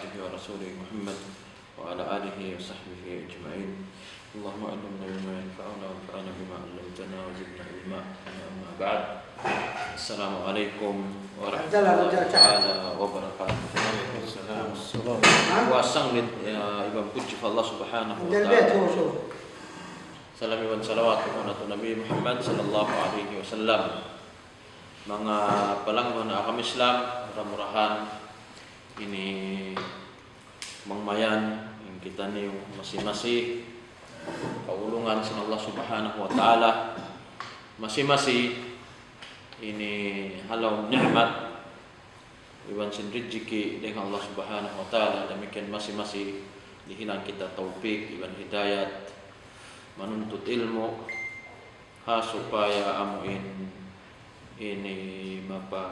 عبده ورسوله محمد وعلى آله وصحبه أجمعين. اللهم علمنا بما ينفعنا وانفعنا بما علمتنا وزدنا علما. أما بعد. السلام عليكم ورحمة الله تعالى وبركاته. Wasanglit Imam Puji Allah Subhanahu wa ta'ala. Salami wa salawatu ala Nabi Muhammad sallallahu alaihi wasallam. Mga palanggon na akam Islam, murah-murahan ini mangmayan yang kita ni masih-masih kaulungan sa Allah Subhanahu wa ta'ala, masih-masih ini halau nikmat iwan sin rezeki dengan Allah Subhanahu wa ta'ala. Demikian masih-masih dihilang kita taufik iwan hidayat menuntut ilmu supaya amuin ini mapa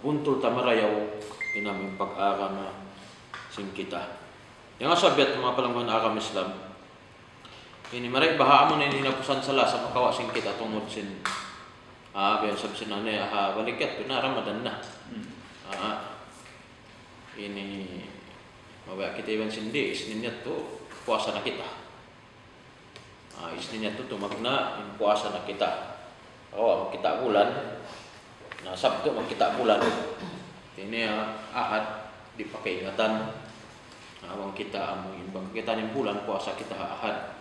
buntul tamarayaw inaming pag-agama sing kita. Yang asabiat mga palanggan agama Islam ini maray baha amon ini napusan sala sa makawa sing kita tungod sin biyan sab sinane balikat na Ramadan na. Ini mabaya kita iwan sindi isninnya tu puasa na kita. Isninnya tu tumagna puasa na kita. Kita bulan, nah Sabtu kita bulan. Ini Ahad dipakai ingatan. Awang kita amuin bang kita ni bulan puasa kita Ahad.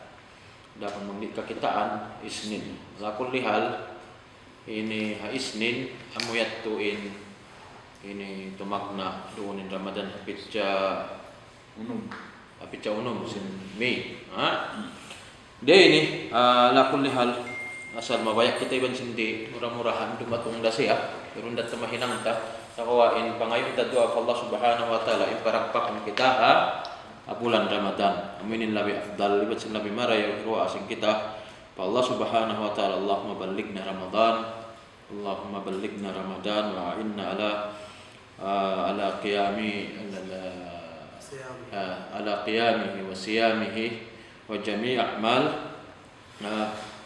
Dapat mengikut kitaan Isnin. Zakul lihal ini Isnin amuyat tuin ini tumagna duunin Ramadan hapitja unum sin Mei. Dia ini lakul lihal asal mabayak kita iban sindi murah-murahan dumatong dasya pero ndat mahinang ta nakawain pangayon ta dua Allah Subhanahu wa ta'ala iparagpak kita bulan Ramadan. Aminin labi afdal libat sin labi maraya wa asing kita pa Allah Subhanahu wa ta'ala. Allahumma ballighna Ramadan, Allahumma ballighna Ramadan wa inna ala qiyamihi wa siyamihi wa jami' a'mal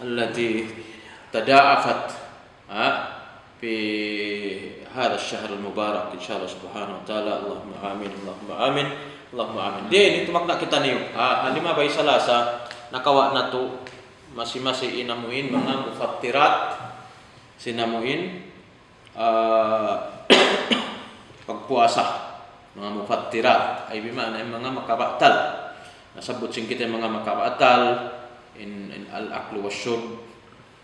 التي تداعفت في هذا الشهر المبارك إن شاء الله سبحانه وتعالى. اللهم آمين اللهم آمين اللهم آمين. Dia ini tu makna kita niyo. Lima bay salasa nakawa na to masih-masih inamuin mga mufattirat sinamuin pagpuasa mga mufattirat ay bimana mga makabatal. Nasabot sing kita mga makabatal in al-aklu wasyurb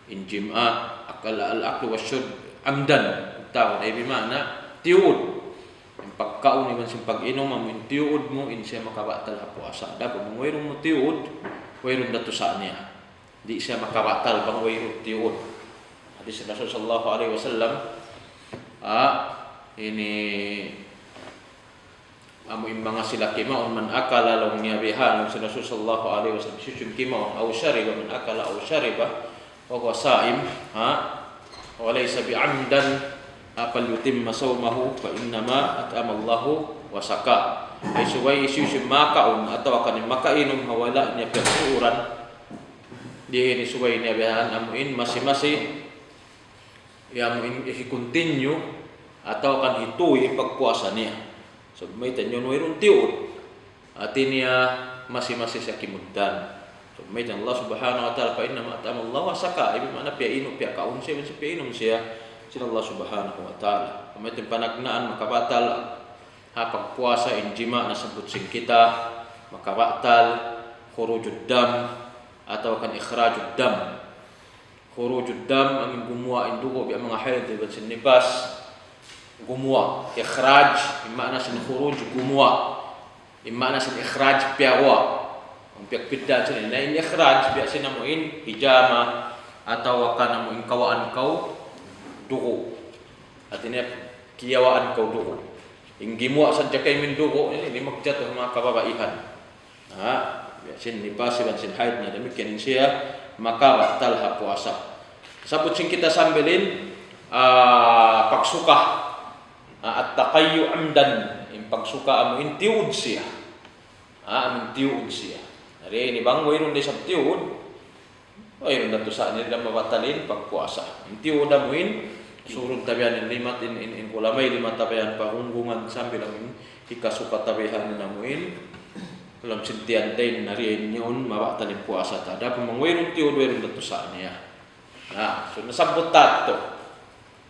in jim'a al-aklu wasyurb amdan tawon ay bimana tiud ang pagkaon iban sing pag-inom amin tiud mo in siya makabatal ha puasa. Dapat mo wayron mo tiud wayron dato sa niya di siya makabatal pang wayron tiud. Hadis Rasul sallallahu alaihi wasallam ini amuin mga sila kimaon man akala law niyabihan sa Rasul sallallahu alaihi wasallam syusun kimaon aw shariba man akala aw shariba wa huwa sa'im wa laysa bi'amdan falyutimma sawmahu fa innama at'ama Allahu wa saka. Ay suway syusun makaon atau akan makainom hawala niya pagsuuran di suway niyabihan amuin masih-masih ya amuin i-continue atau akan hituy pagpuasa niya. So may tanyon wayron tiud atinya masih-masih sa kimudan. So may tan Allah Subhanahu wa ta'ala fa inna ma atama Allah wa saka ibi mana pia inu pia kaun siya sa pia inum siya sin Allah Subhanahu wa ta'ala. May tan panagnaan makabatal pagpuasa injima na sabut sing kita makabatal khurujud dam atau kan ikhrajud dam. Khurujud dam ang gumuwa indugo bi mga hayd iban sin nifas gumwa ikhraj imana sin khuruj gumwa imana sin ikhraj piawa ang piakpidda sin na in ikhraj biasa namuin hijama atau akan namuin kawaan kau dugo artinya kiyawaan kau dugo ing gimwa sa jakay min dugo ini magjat mga kababaihan biasa nipas ban sin haid na demikian siya makabatal ha puasa. Sabot sing kita sambelin pagsukah at taqayyu amdan in pagsuka amuin tiud siya amin tiud siya ari ini bang wayron di sab tiud wayron dato sa nila mabatalin pagpuasa in tiud amuin surun tabihan limat in kulamay lima tabihan pahunggungan sambil ang ikasuka tabihan namuin dalam sintian day nariin yun mawaktanin puasa tada pemangwirun tiudwirun datu saan niya. Nah, so nasabot tato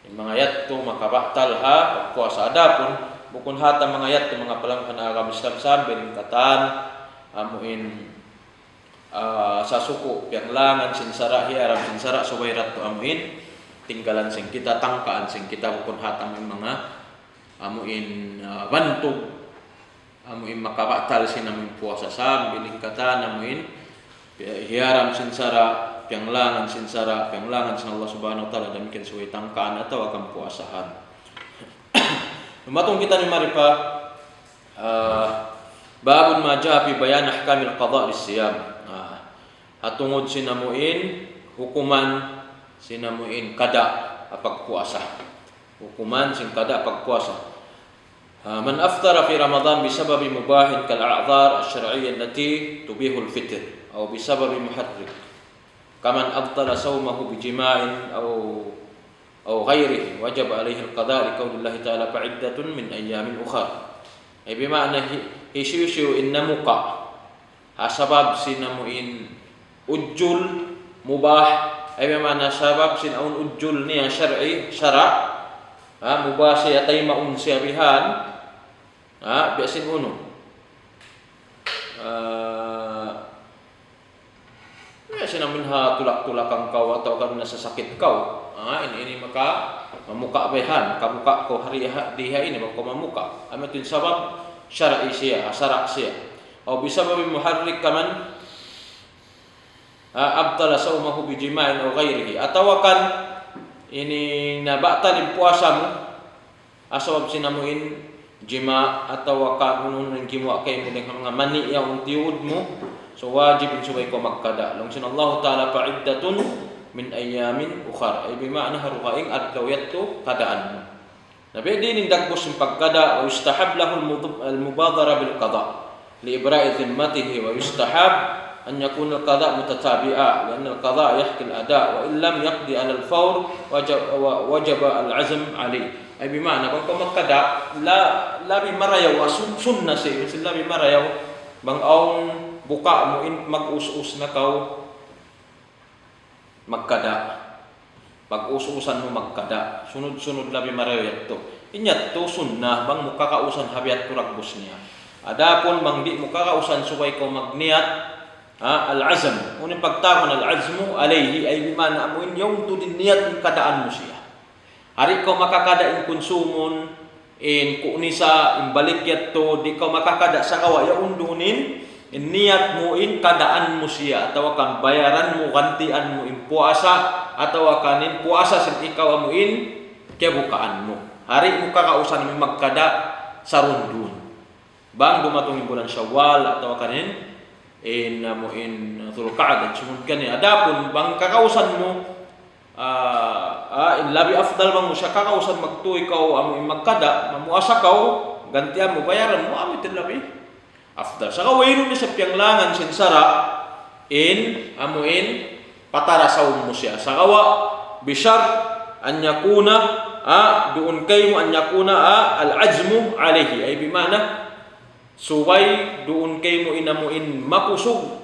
yung mga yatto makabaktal ha puasa adapun bukun hata mga yatto mga palangkan agam Islam sambil katan amuin sa suku yang langan sinsara hiaram sinsara suwairat to amuin tinggalan sing kita tangkaan sing kita bukun hatam yung mga amuin bantog amuin makabaktal sinamuin puasa sambil katan amuin hiaram sinsara yang langan sinsara yang langan sa Allah Subhanahu wa taala demikian suway tangkaan atau akan puasahan. Lumatong kita ni maripa babun maja fi bayan ahkamil qada lis-siyam. Hatungod sinamuin hukuman sinamuin kada pagpuasa. Hukuman sing kada pagpuasa. Man aftara fi Ramadan bisababi mubahin kal a'dhar asy-syar'iyyah allati tubihu al-fitr aw bisababi muharrik. Kaman abtala sawmahu bijima'in aw ghairihi wajib alaihi al-qada' liqaulillahi ta'ala fa'iddatun min ayyamin ukhra. Ay bima'na hisyu innamuka sabab sinamuin ujjul mubah ay bima'na sabab sinaun ujjul niya syar'i mubah siya tay maun siya bihan biasin uno sinaminha tulak-tulakan kau atau karena sesakit kau ini maka memuka behan kamuka kau hari diha ini maka memuka amatin sabab syar'i siya syarak siya atau bisa babi muharrik kaman abtala saumahu bijima'in aw ghairihi atau akan ini nabatal puasamu asbab sinamuin jima atau akan unun kimu kay mo dengan mani yang tiudmu so wajib subay ko magkada. Lungsin Allah Ta'ala fa'iddatun min ayamin ukhar. Ay bima'na harukaing adlaw yatto kadaan mo. Nabi din dagbos yung pagkada wa yustahab lahu al-mubadara bil qada li ibra'i zimmatihi wa yustahab an yakuna al-qada mutatabi'a lianna al-qada yahki al-ada wa in lam yaqdi ala al-fawr wajaba al-azm alayh. Ay bima'na kung magkada la bimarayaw sunnah si sila bimarayaw bang aung buka mo in mag-us-us na kau magkada. Pag-us-usan mo magkada. Sunod-sunod labi marayat to. Inyat to sunnah bang mukakausan habiat turagbos niya. Adapon bang di mukakausan subay ko magniyat al-azm. Unin pagtakon al-azmu alayhi ay bimana mo in yung tudin niyat yung kadaan mo siya. Hari ko makakada in konsumon in kunisa in balikyat to di ko makakada sa kawaya undunin niat mo in kadaan mo siya atau akan bayaran mo gantian mo in puasa atau akanin puasa sin ikaw mo in kebukaan mo hari mo kakausan mo magkada sa rundun bang dumatong bulan Syawal atau akanin in mo in Dzulqa'dah sumud kani adapun bang kakausan mo in labi afdal bang mo siya kakausan magtuoy ikaw amo in magkada mamuasa kaw gantian mo bayaran mo amit labi afdal. Saka wayro ni sa pianglangan sinsara in amuin patara saum mo siya. Saka wa bishar an yakuna doon kayo an yakuna al-ajmu alayhi ay bimana suway doon kayo mo inamuin makusog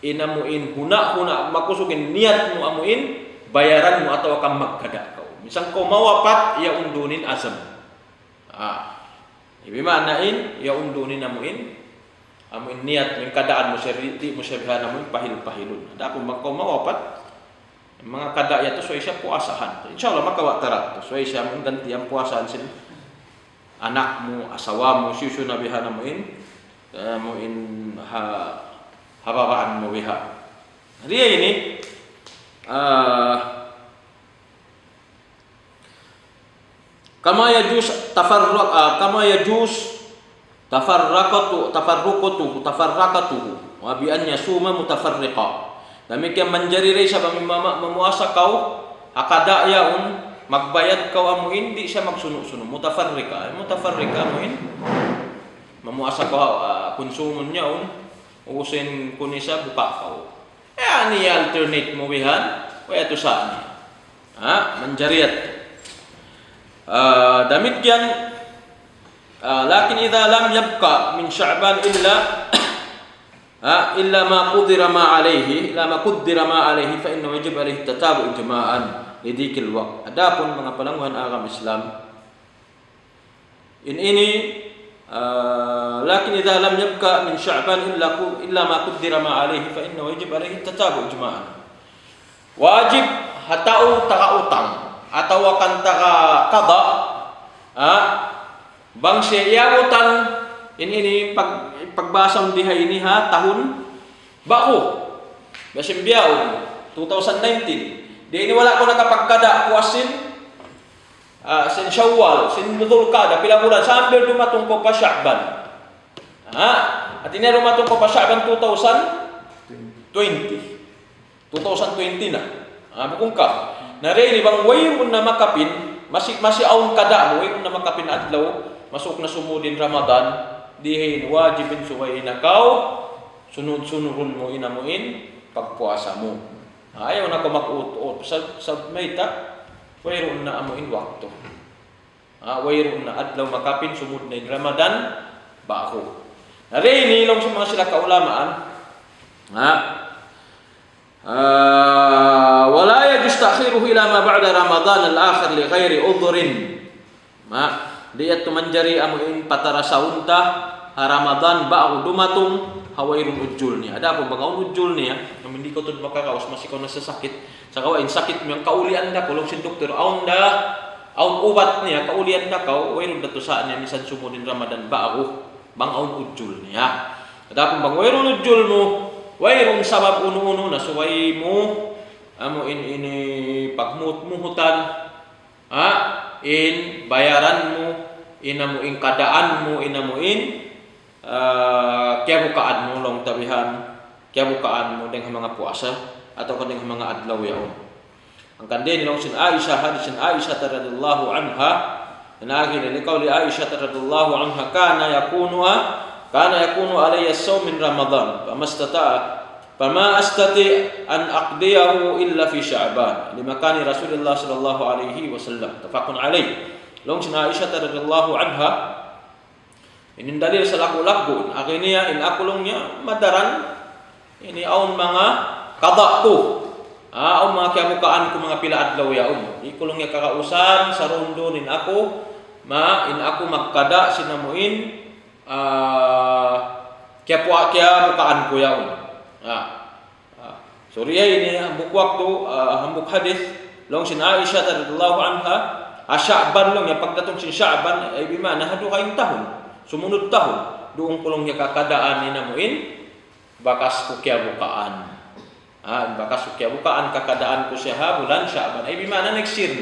inamuin huna makusugin niat mo amuin bayaran mo atau kang magkada ka. Misang ko mawapat iya undunin azam. Bimana in iya undunin amuin amuin niat yung kadaan mo siya di mo siya bihan mo pahil-pahilun. Ada kung magkumawapat mga kadaya to so siya puasahan. Insyaallah makawatarat to so siya mong ganti ang puasahan sin anak mo, asawa mo, siya na bihan mo in hababaan mo biha. Riya ini kama yajuz tafarraqatu wa bi an yasuma mutafarriqa. Demikian menjadi resa memuasa kau akadayaun magbayad kau amo hindi siya magsuno-suno mutafarriqa amuin memuasa kau konsumon niya usin kunisa buka kau ani alternate mo bihan o ito saan menjariat Demikian lakin idza lam yabqa min Sya'ban illa ma qaddara ma alaihi fa inna wajib alaihi tatabu' jama'an lidikil waqt. Adapun mga palangguhan agama Islam ini lakin idza lam yabqa min Sya'ban illa ma qaddara ma alaihi fa inna wajib alaihi tatabu' jama'an. Wajib hatau taka-utang atau akan taka qada bang siya utang ini pagbasang diha ini tahun bago basim biyaon 2019 di ini wala ko nakapagkada puasin sin Syawal sin Dzulqa'dah pila bulan sambil dumatong ko pa Sya'ban at ini dumatong ko pa Sya'ban 2020 na bukong ka nari bang wayun na makapin masih aun kada mo wayun na makapin adlaw masuk na sumudin Ramadan dihin wajibin suwayin nakaw sunod-sunurun mo inamuin pagpuasa mo. Ayaw na ko mag-uot sa mayta wayroon na amuin wakto. Wayroon na adlaw makapin sumud na Ramadan bako. Nari nilong sa mga sila kaulamaan wala yajuz ta'khiruhu ila ma ba'da Ramadan al-akhir li ghairi udhrin. Diat tumanjari amuin patara saunta Ramadan ba'u dumatong hawairun ujul niya. Ada apa bagaun ujul niya? Hindi ko tud makakaos masih ko nasasakit. Sa kawain sakit mo kaulian da kulong si doktor aun ubat niya kaulian da kaw wairun dato sa niya misan sumudin Ramadan ba'u bangaun ujul niya. Ada apa bang wairun ujul mo wairun sabab uno-uno na suway mo amuin ini pagmut-muhutan in bayaran mo inamuin kadaan mo inamuin kaya bukaan mo long tabihan kaya bukaan mo dengan mga puasa atau dengan mga adlaw yaon ang kandin long sin Aisyah hadis sin Aisyah radhiyallahu anha nagi ni qauli Aisyah radhiyallahu anha kana yakunu alayya as-sawm min Ramadan fama astati an aqdiyahu illa fi Sya'ban limakani Rasulullah sallallahu alaihi wasallam tafaqun alaihi long sin Aisyah radhiyallahu anha ini dalil sa laku-laku akhirnya in akulongnya madaran ini aun mga qada ko aun mga kiabukaan ko mga pila adlaw yaon ikulongnya kakausan sa rondo in ako magkada sinamuin kiabukaan ko yaon Suriya ini hambuk waktu hambuk hadis long sin Aisyah radhiyallahu anha Sya'ban long ya pagdatong sin Sya'ban ay bimana hadu kayong tahun sumunod tahun doon kulong niya kakadaan ni namuin bakas ko kya bukaan bakas ko kya bukaan kakadaan ko siya bulan Sya'ban ay bimana next year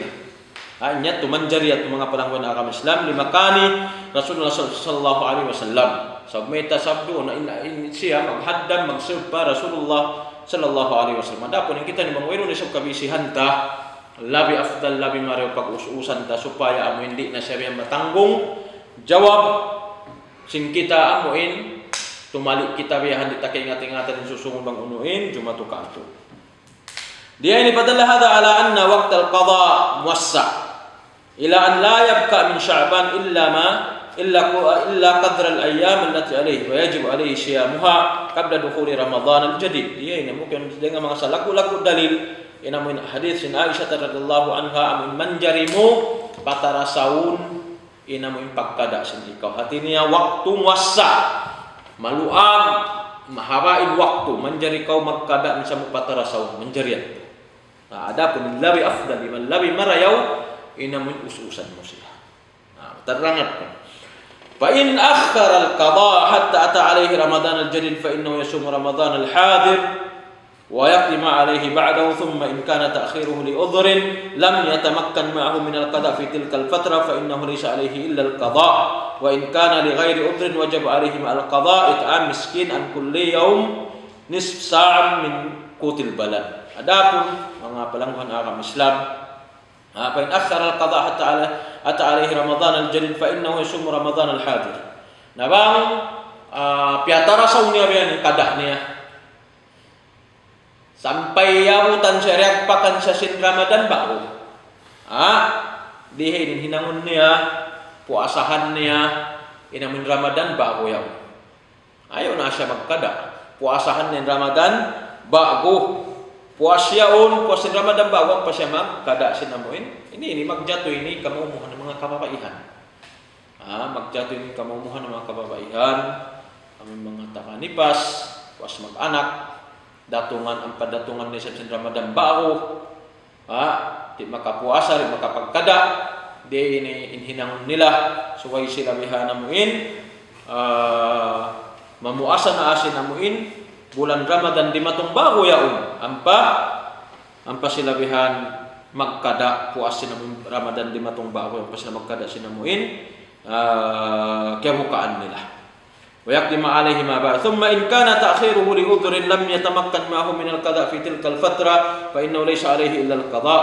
na niya tumanjari at mga palangguan agama Islam limakani Rasulullah sallallahu alaihi wasallam sa meta sabdo na siya maghaddam magsubpa Rasulullah sallallahu alaihi wasallam adapon ang kita ni mangwiro ni sab kabisihan ta labi afdal labi marew pag-ususan ta supaya amo hindi na siya matanggung jawab sing kita amuin tumalik kita biyahan di takay ingatan yung susungod bang unuin jumatu kanto dia ini padala hada ala anna waqt al-qada muwassa ila an la yabqa min Sya'ban illa qadra al-ayyam allati alayhi wa yajib alayhi siyamuha qabla dukhuli Ramadan al-jadid dia ini mungkin dengan mga salaku-laku dalil inamuin hadis sin Aisyah radhiyallahu anha amun manjarimu patara saun inamuin pagkada sin ikaw hati niya waktu muwassa maluag mahabain waktu manjari kau magkada sa patara saun manjarian adapun labi afdal man labi marayaw inamuin ususan mo siya terangat ko fa in akhara al-qada hatta ata alayhi Ramadan al-jadid fa innahu yasum Ramadan al-hadir ويقضي ما عليه بعده ثم إن كان تأخيره لعذر لم يتمكن معه من القضاء في تلك الفترة فإنه ليس عليه إلا القضاء وإن كان لغير عذر وجب عليه مع القضاء إطعام مسكين عن كل يوم نصف ساعة من قوت البلد. Adapun mga palangguhan agama Islam فإن أخر القضاء حتى عليه رمضان الجديد فإنه يصوم رمضان الحاضر. Nabang piatara sa unya biyan kada niya sampai yabutan syariat pakan sa sin Ramadan bago. dihin hinangon niya, puasahan niya, inamin Ramadan bago yaw. Ayaw na siya magkada. Puasahan niya Ramadan bago. Puas yaon, puasin Ramadan bago pa siya magkada sinamuin. Ini magjato ini kamumuhan ng mga kababaihan. Magjato ini kamumuhan ng mga kababaihan. Kami mga takanipas, puas mag-anak, datungan ang padatungan ni sa Ramadan bago. Di makapuasa, di makapagkada, di hinangon nila, suway sila bihanamuin, mamuasa na asin namuin, bulan Ramadan di matong bago yaon, ampa sila bihan magkada, puasin namuin Ramadan di matong bago, ampa sila magkada sinamuin, kaya bukaan nila. ويقدم عليه ما بعد ثم إن كان تأخيره لعذر لم يتمكن معه من القضاء في تلك الفترة فإنه ليس عليه إلا القضاء.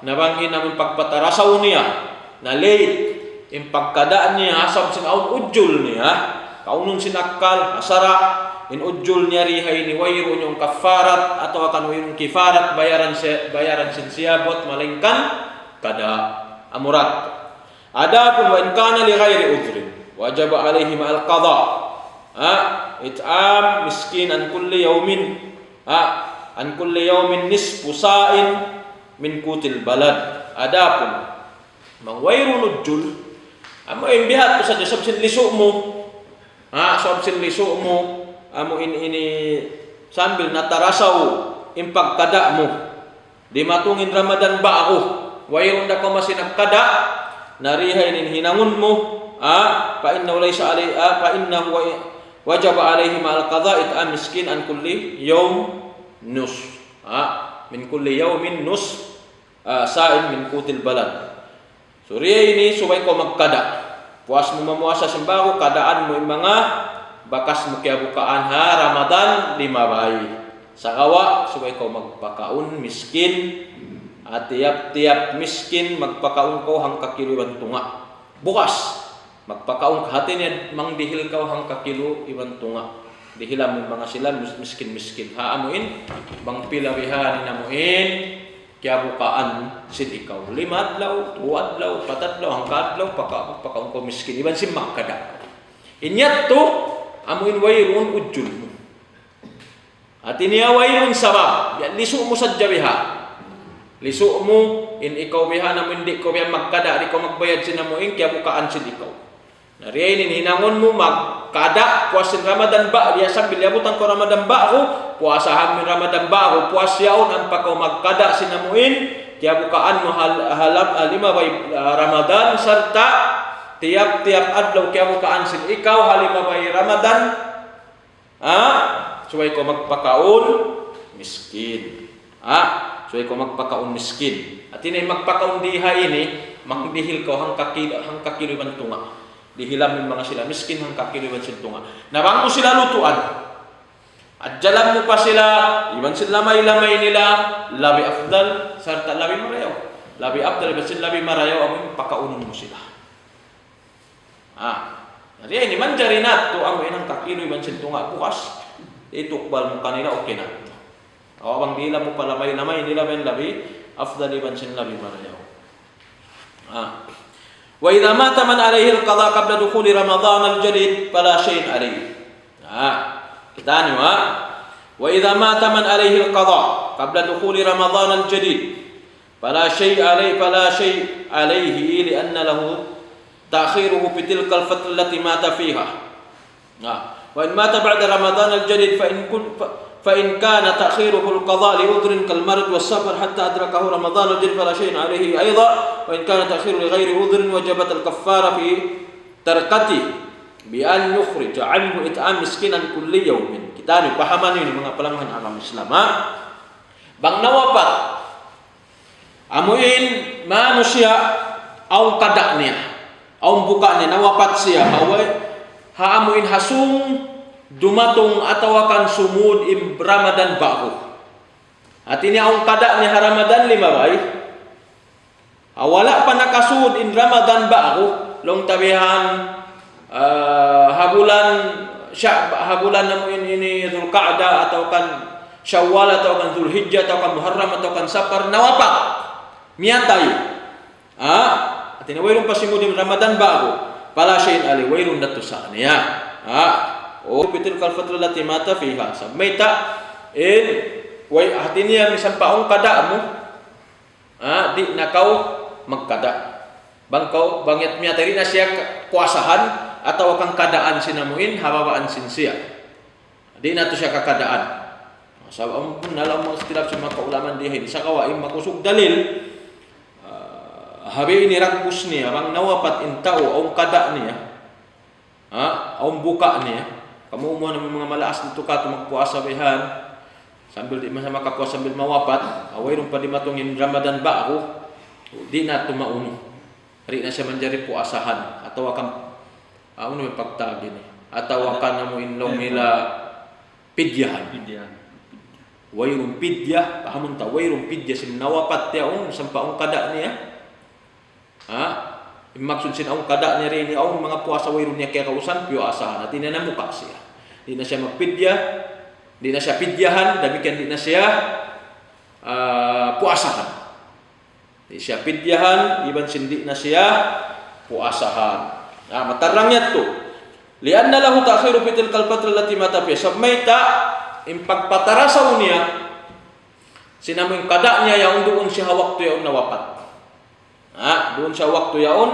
Nabangin namin pagpatarasaw niya na late yung pagkadaan niya asam sinaun ujul niya kaunong sinakal asara in ujul niya rihay ni wayro yung kafarat atau akan yung kifarat bayaran sin siyabot malingkan kada amurat. Adapun wa in kana li ghairi udhrin wajib alaihi ma'al qada. It'am miskin an kulli yawmin nisfu sa'in min kutil balad. Adapun mangwayro nujul amo imbihat ko sa sabsin liso mo sabsin liso mo amo ini sambil natarasaw impagkada mo di matungin Ramadan ba ako wayro nda ko masinagkada narihay nin hinangon mo fa innahu laysa alayhi fa innahu wajib alaihi ma'al qada it'am miskin an kulli yawm nus min kulli yawmin nus sa'in min kutil balad. Suriya ini subay ko magkada puas mo mamuasa simbago kadaan mo yung mga bakas mo kaya bukaan Ramadan 5 bay sa kawa subay ko magpakaon miskin at tiap-tiap miskin magpakaon ko hang kakilo tunga bukas magpakaon kahati niya mangdihil ka hang kakilo iban tunga dihilam mga sila miskin haamuin bang pilawihan namuin kaya bukaan sin ikaw 5 adlaw 2 adlaw 4 adlaw hang kadlaw pakaon ko miskin iban si makada inyat to amuin wayrun ujul mo at iniya wayrun sabab lisu mo sa jabiha lisu mo in ikaw biha namun di ko biya magkada di ko magbayad sinamuin kaya bukaan sin ikaw. Nariyainin hinangon mo magkada puasin Ramadan ba dia sambil yabutan ko Ramadan ba ako puasahan min Ramadan ba ako puas yaon ang pakaw magkada sinamuin kaya bukaan mo halap 5 bay Ramadan serta tiap-tiap adlaw kaya bukaan sin ikaw 5 bay Ramadan suway ko magpakaon miskin suway ko magpakaon miskin at inay magpakaon diha ini mangdihil ko hang kakilo man tunga dihilamin mga sila miskin hang kakiliwan sintunga nabang mo sila lutuan at jalan mo pa sila iban sila lamay nila labi afdal sarta labi afdal basin labi marayaw amoy pakaunon mo sila nariya ini manjarinat to amoy hang kakiliwan sintunga bukas itukbal mo kanila okay na bang dila mo pa lamay nila ben labi afdal iban sin labi marayaw وإذا مات من عليه القضاء قبل دخول رمضان الجديد فلا شيء عليه. ثاني وإذا مات من عليه القضاء قبل دخول رمضان الجديد فلا شيء عليه لأن له تأخيره في تلك الفترة التي مات فيها. وإن مات بعد رمضان الجديد فإن كان تأخيره القضاء لعذر كالمرض والسفر حتى أدركه رمضان الجديد فلا شيء عليه أيضا. وإن كان تأخيره لغير عذر وجبت الكفارة في تركته بأن يخرج عنه إطعام مسكينا كل يوم. Kita ni pahaman ini mga palangan agama Islam. Bang nawapat amuin manusia au kadaknya au bukanya nawapat siya amuin hasung dumatong atau akan sumud im Ramadan bahu. At ini ang kada ni Ramadan 5 bay. Awala pa nakasud in Ramadan bahu long tabihan habulan namun ini Dzulqa'dah atau kan Syawal atau kan Dzulhijjah atau kan Muharram atau kan Safar nawapak miatay tinawayrun pa simudin Ramadan bago pala shay'in ali wayrun natusa niya. O pitilkal fatra lati mata fiha sabmaita in way hatiniya misal paong kada mo di nakaw magkada bangkaw bangyat miya tari na siya kuasahan atau kang kadaan sinamuin hababaan sinsiya di na to siya kakadaan. Sa nalam mo istilab sa mga kaulaman dihin sa kawain makusog dalil habi ini rakus niya bang nawapat intao ang kada niya ang buka niya kamu mo ng mga malaas dito ka magpuasa bihan sambil di masa makapuasa sambil mawapat away pa di matungin Ramadan ba ako di na tumauno hari na siya manjari puasahan atau akan ano may pagtagi ni atau akan na mo inlong nila pidyahan wayrun pidyah pahamon ta wayrun pidyah sin nawapat yaon sampaong kada niya maksud sin ang kada niya rin ang mga puasa wayrun niya kaya kausan piyo asahan at inamuka siya di na siya magpidya di na siya pidyahan damikian di na siya puasahan di siya pidyahan iban sindi na siya puasahan matarangyan to lianna lahu ta'khiru fitilkal fatra allati mata fi sabmaita impagpatarasaw niya sinamoy kada niya yaon doon siya waktu yaon nawapat doon siya waktu yaon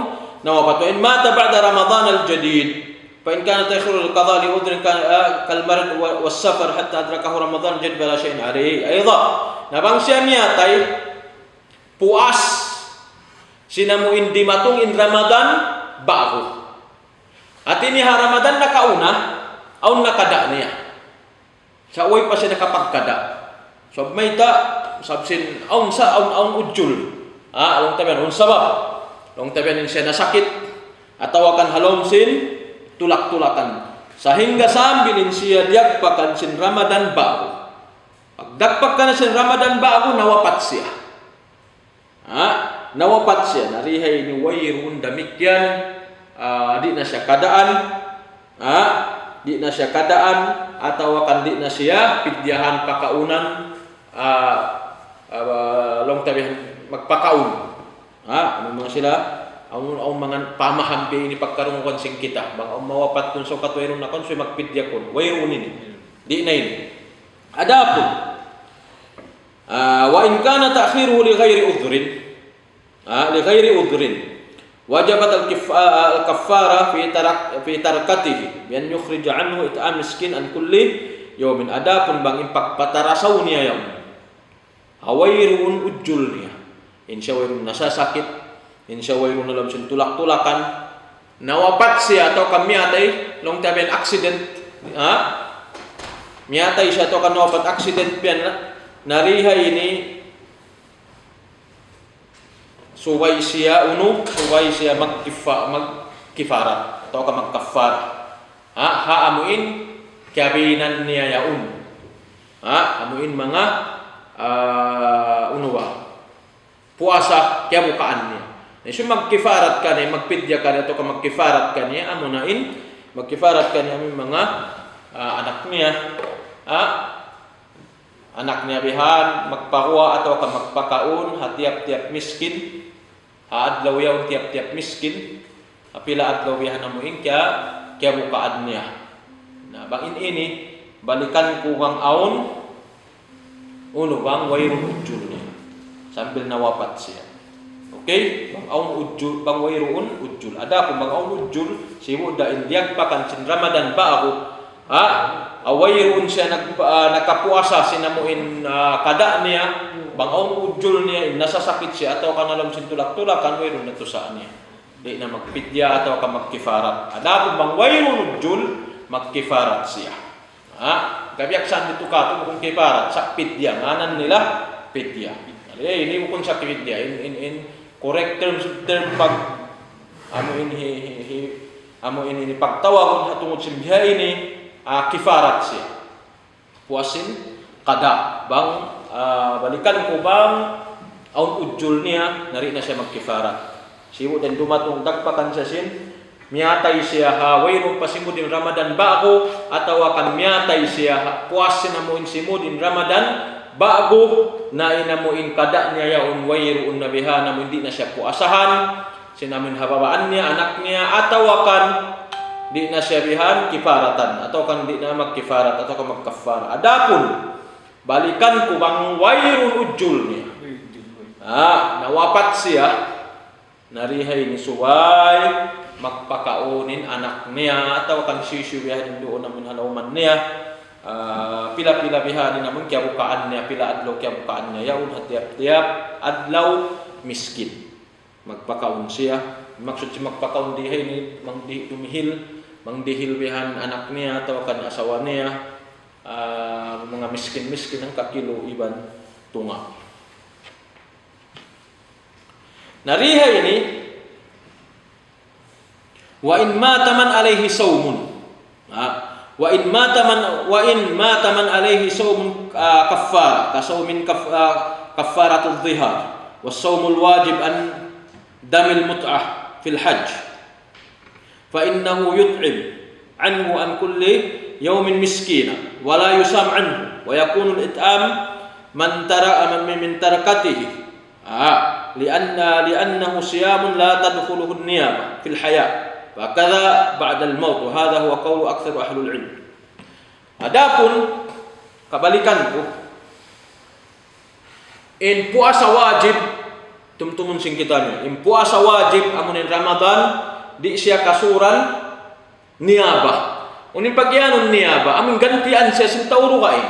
nawapat wa in mata ba'da Ramadan al-jadid fa in kana ta'khiru al-qada li udrin kal marad was safar hatta adrakahu Ramadan jad bala shay'in alayhi ayda nabang siya miyatay puas sinamuin di matung in Ramadan bago at ini Ramadan nakauna aun nakada niya sa uwi pa siya nakapagkada so may ta sabsin aun sa aun ujul long tabian un sabab long tabian siya nasakit atau akan halom sin tulak-tulakan sehingga sambilin siya diagpakan sin Ramadan bago pagdagpak ka na sin Ramadan bago nawapat siya nawapat siya narihay ni wayrun damikyan di na siya kadaan di na siya kadaan atau akan di na siya pidyahan pakaunan long tabihan magpakaun ano mga sila ang mga pamahampi ini pagkarungukan sing kita bang ang mawapat kun so katwayron na kun so magpidya kun wayron ini di na ini adapun wa in kana ta'khiruhu li ghairi udhrin wajabat al-kaffara fi tarakatihi bi an yukhrij anhu it'am miskin an kulli yawmin adapun bang impagpatarasaw niya yaw hawayrun ujul niya insya wayrun nasasakit insya wayrun alam sin tulak-tulakan nawapat siya atau kamiyatay long tabian accident miyatay siya atau nawapat accident pian narihay ini suway siya magkifarat atau magkafar amuin kabinan niya yaun amuin mga puasa kaya bukaan niya so magkifarat ka niya magpidya ka niya atau magkifarat ka niya amunain magkifarat ka niya mga anak niya bihan magpakuha atau magpakaun hatiap-tiap miskin adlaw yaw tiap-tiap miskin apila adlaw yahan amuin kaya bukaan niya na bangin ini balikan ko kang aun bang wayrun ujul niya sambil nawapat siya okay bang aun ujul bang wayrun ujul ada kung bang aun ujul simu da indiag pakan sin Ramadan ba ako awayrun siya nakapuasa sinamuin kada niya bang aun ujul niya nasasakit siya atau kanalam sin tulak-tulakan wayrun natusaan niya di na magpidya atau ka magkifarat ada bang wayrun ujul magkifarat siya kabiyak saan dito ka kung kifarat sa pidya nganan nila pidya ini bukan sa pidya in correct term pag amo ini pagtawag hatungod sa biya ini kifarat siya puasin kada bang balikan ko bang aun ujul niya nari na siya magkifarat siwo din dumatong dagpakan siya sin miyatay siya wayrun pasimudin Ramadan bago atau akan miyatay siya puasin amuin simudin Ramadan bago na inamuin kada niya yaun wayrun nabiha namun di na siya puasahan sinamin habawaannya, anaknya, atau akan di nasyabihan kifaratan, atau akan di nama kifarat, atau akan magkafar. Adapun balikanku bang wairul ujulnya, nawafat siya, narihay ni suway, magpakaunin anaknya, atau akan sisyubihan doon namin halauman niya, pila-pila bihanin namun kaya bukaan niya, pila adlaw kaya bukaan niya, yaun hatiap-tiap adlaw miskin. Magpakaon siya, maksud siya magpakaon dihay ni mangdihil bihan anak niya atau kan asawa niya, mga miskin-miskin ang kakilo iban tunga. Narihay ini wa in mata man alayhi sawmun, wa in mata man alayhi sawmun kaffara ka sawmin kaffaratul dhihar was sawmul wajib an damil mut'ah fil hajj fa innahu yut'im anhu an kulli yawmin miskina wa la yusam anhu wa yakunu al-it'am man tarakatihi li'annahu siyamun la tadkhuluhu an-niyabah fil haya wa kadha ba'da al-maut wa hadha huwa qawlu aktsar ahlul ilm. Adapun kabalikanku, in puasa wajib tumtumun sing kita in puasa wajib amunin Ramadan di siya kasuran niyabah. Unin pagyanon niyabah amin gantian siya sin tawro kain.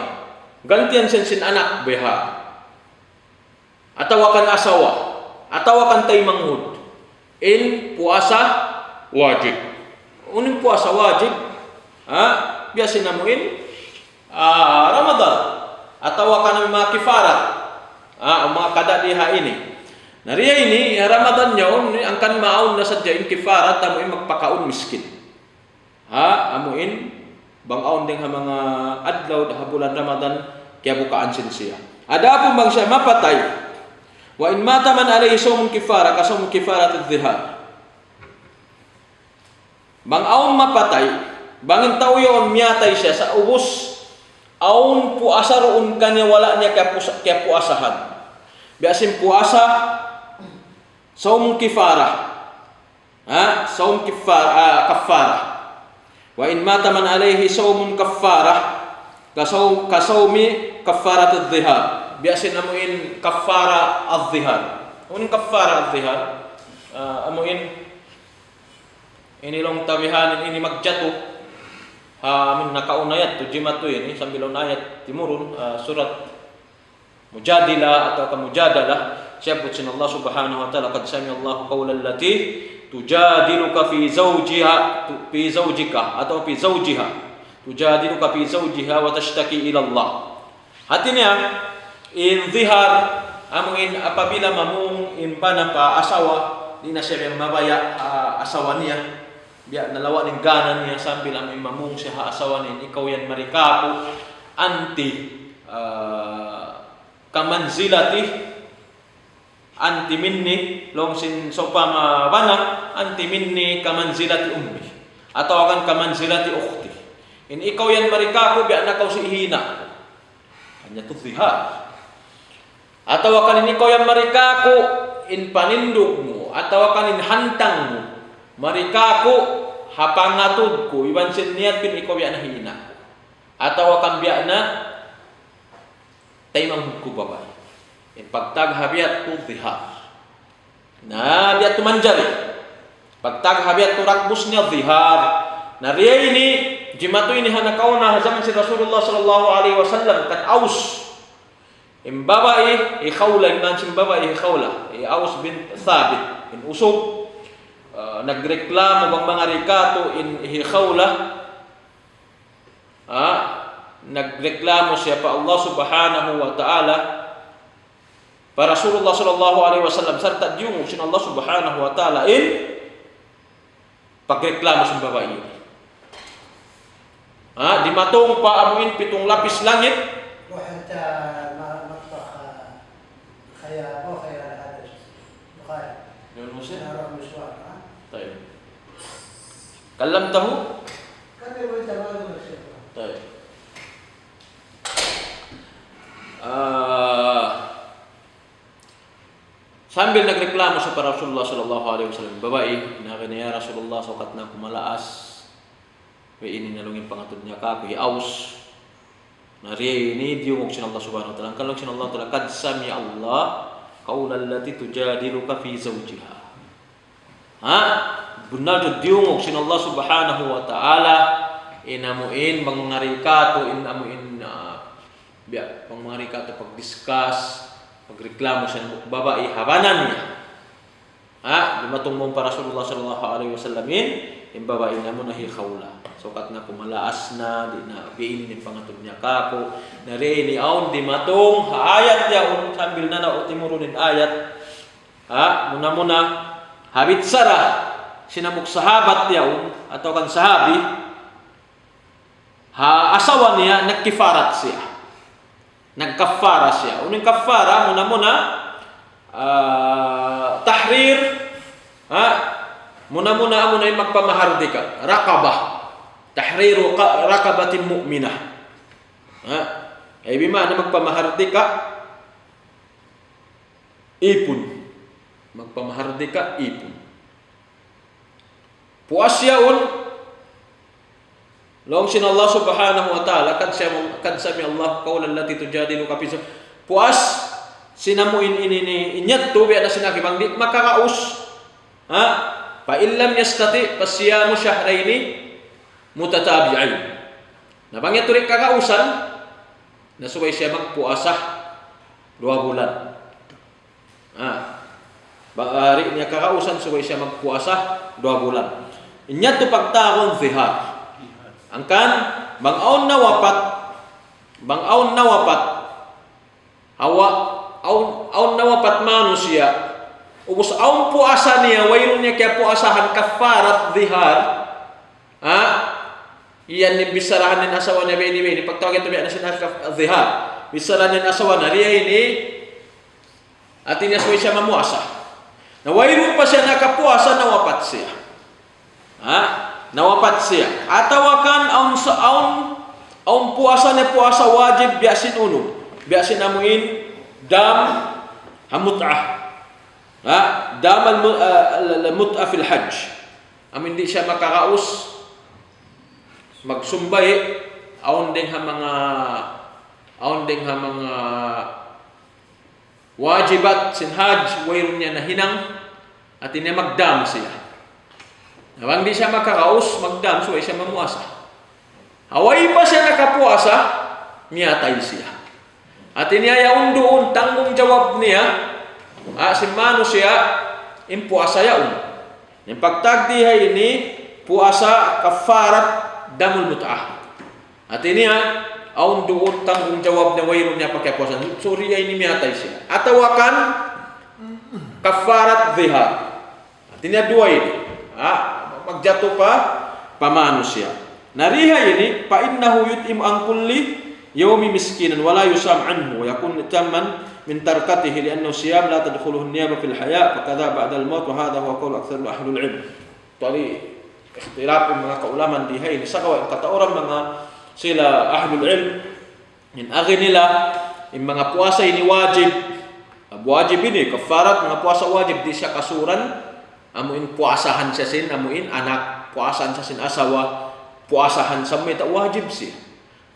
Gantian siya sin anak beha. Atau akan asawa, atau akan tay manghud. In puasa wajib. Unin puasa wajib, biasa namuin Ramadan atau akan mga kifarat, mga kadadiha ini. Nariya ini Ramadan nyaon angkan maun na sadyain kifarat amuin magpakaon miskin. Amuin bangaon ding ha mga adlaw da bulan Ramadan kaya bukaan siya. Adapun bang siya mapatay, wa in mata man alayhi sawmun kifara ka sawmun kifarat adh-dhihar. Bangaon mapatay, bangin tao yon miyatay siya sa ubos aun puasa roon kanya wala niya kaya puasahan. Biasin puasa saum kifara, saum kafara. Wa in mata man alayhi saumun kafara kasaumi kafarat adh-dhihar. Biasin amuin kafara adh-dhihar. Unin kafara adh-dhihar, amuin ini long tabihanin ini magjatuh. Min nakaunayat tujimatu ini sambil ayat timurun surat Mujadilah atau Mujadalah. Sebut sin Allah Subhanahu wa taala qad sami Allahu qaulal lati tujadiluka fi zawjika atau fi zawjiha tujadiluka fi zawjiha wa tashtaki ila Allah. Artinya in zihar amun apabila mamung in panapa asawa di nasib yang mabaya asawa niya biya nalawa ning ganan niya sambil amun mamung siya asawa ni ikaw yan marikapo anti kamanzilati anti minni longsin sopama bana anti minni kamanzilati ummi atau akan kamanzilati ukhti. In ikaw yan marikapo biya nakaw si ihina hanya tu zihar. Atau akan in ikaw yan marikapo in panindukmu atau akan in hantangmu marikapo hapangatudku iban sin niat bin ikaw yan hina atau akan biya na taimang hukku babay. In pagtaghabiat tu zihar. Na biat tu manjari. Pagtaghabiat tu rakbus niya zihar. Nariya ini jimatu ini hanakaw na zaman si Rasulullah sallallahu alaihi wasallam kat Aus. Imbabai ikhawla iman simbabai ikhawla. Aus bin Thabit in usub nagreklamo bang mga rikato in ikhawla. Nagreklamo siya pa Allah Subhanahu wa taala. Para Rasulullah sallallahu alaihi wasallam serta diung sin Allah Subhanahu wa taala in pagreklamo sa babae. Di matong pa amuin pitong lapis langit. وحتى مطبخ خيار مو خيار هذا بخاري. يوم مسلم. أروح مشوار. طيب. كلمته؟ كلمه أنت ما أقول شيء. طيب. Sambil nagreklamo sa para Rasulullah sallallahu alaihi wasallam, babae, ya Rasulullah, sukat na kumalaas. Ini nalungin pangatod niya ka, aus. Nari ini diungok sin Allah subhanahu wa ta'ala. Kalau sin Allah ta'ala, kad sami Allah qawlan lati tujadiluka fi zawjiha. Benar tu diungok sin Allah subhanahu wa ta'ala, inamuin mangarikato, inamuin biya mangarikato pagdiscuss, pagreklamo sa babae habanan niya. Dumatong mo para Rasulullah sallallahu alaihi wasallam in babae na mo nahi khawla. Sukat na kumalaas na, di na biin ni pangatod niya kako. Nari ni aun di matong ayat ya sambil na nautimurunin ayat. Muna habit sara sinamuk sahabat ya atau kan sahabi asawa niya nagkifarat siya. Nagkafara siya. Uning kafara muna tahrir muna amo na magpamahardika raqabah. Tahriru raqabatin mu'minah. Ay bimana magpamahardika ipon. Magpamahardika ipon. Puasyaun long sin Allah subhanahu wa ta'ala kad sami Allah qawlan lati tujadiluka fi puas sinamuin ini inyat tu biya na sinaki bang makakaus. Fa illam yastati fasiyamu syahraini mutatabi'ain. Nabangya turik kakausan, nasubay siya magpuasa 2 bulan. Bari niya kakausan, subay siya magpuasa 2 bulan. Inya to pagtaon zihar. Angkan bangaon na wapat. Aun na wapat manusia. Ubus aun puasa niya, waylon niya kaya puasahan kafarat zihar. Iyan ni bisarahan ng asawa niya bini pagtawag ito biya na sinakaf zihar. Bisarahan ng asawa na riya ini at inyasway siya mamuasa. Nawayro pa siya nakapuasa, nawapat siya. Nawapat siya. Atawakan aun puasa na puasa wajib biasin uno. Biasin amuin dam hamut'ah. Dam al-mut'ah fil hajj. Amin di siya makakaus magsumbay aon ding ha mga wajibat sin hajj wayron niya nahinang at niya magdam siya. Nawang di siya makakaus magdam so siya mamuasa. Haway pa siya nakapuasa miyatay siya. At niya yaon doon tanggung jawab niya simano siya impuasa yaon. Yung pagtagdihay ini puasa kafarat damul mut'ah. At ini aun doon tanggung jawab na wayron niya pagkapuasan. Sorry ay nimiyatay siya. Atawakan kafarat zihar. At ini dua ini. Magjato pa pamano siya. Nariha ini fa innahu yut'im an kulli yawmi miskinan wala yusam anhu wa yakun tamman min tarkatihi li'annahu siyam la tadkhuluhu an-niyaba fil haya fakadha ba'da al-maut wa hadha huwa qawl aktsar ahlul ilm. Tadi ikhtilaf ng mga kaulaman dihay sa kata orang mga sila ahlul ilm in agi nila yung mga puasa ini wajib ini kafarat mga puasa wajib di siya kasuran amuin puasahan siya sin amuin anak puasahan siya sin asawa puasahan sa may wajib siya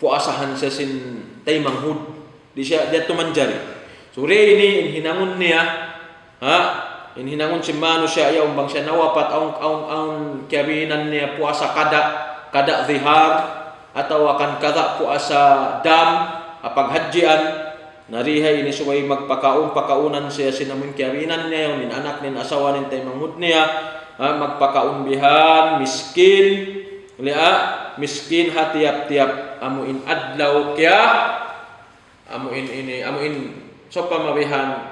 puasahan siya sin taymanghud di siya dito manjari so ini hinangon niya hinangon si mano siya ayaw bang siya nawapat ang kabinan niya puasa kada zihar atau akan kada puasa dam paghadjian narihay ini suway magpakaunan siya sinamin kabinan niya yung anak nin asawa nin taymanghud niya magpakaun bihan miskin miskin hatiap-tiap amuin adlaw kya amuin so pamabihan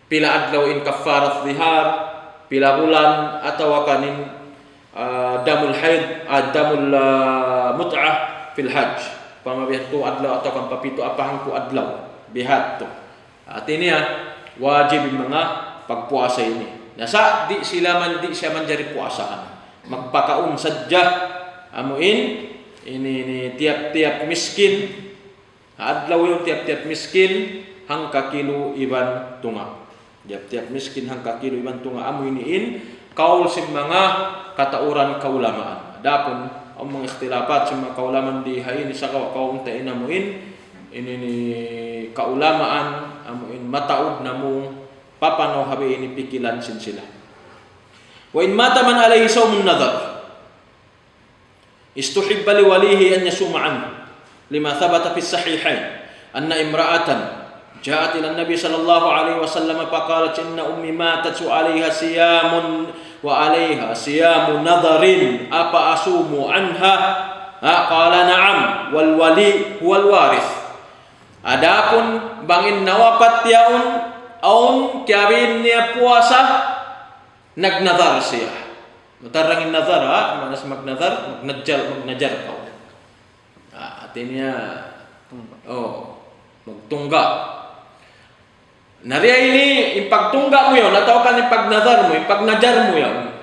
pila adlaw in kafarat zihar pila bulan atau kanin damul haid damul mut'ah fil hajj pamabihan tu adlaw atau kan papito apahang tu adlaw bihat tu at ini wajib mga pagpuasa ini nasa di siya man jari puasahan magpakaun sadya amuin ini tiap-tiap miskin adlaw yung tiap-tiap miskin hang kakilo iban tunga Tiap-tiap miskin hangka kilo iban tunga amu iniin kaul sim mga katauran kaulamaan. Adapun ang mga ikhtilafat sa mga kaulaman di haini sa kaum ta inamuin ini ni kaulamaan amuin mataud namu papano habe ini pikilan sin sila. Wa in mata man alayhi sawmun nadhar istuhibba li walihi an yasuma anhu lima thabata fi sahihain anna imra'atan جاءت إلى النبي صلى الله عليه وسلم فقالت إن أمي ماتت وعليها صيام نظر أفأصوم عنها قال نعم والولي هو الوارث. Adapun bangin nawapat yaun aun kiawin niya puasa nagnadar siya. Matarangin nazar manas magnadar magnajar kau. Artinya magtungga. Nariya ini ipagtungga mo yun, nataw ka ipagnadar mo, ipagnajar mo yun.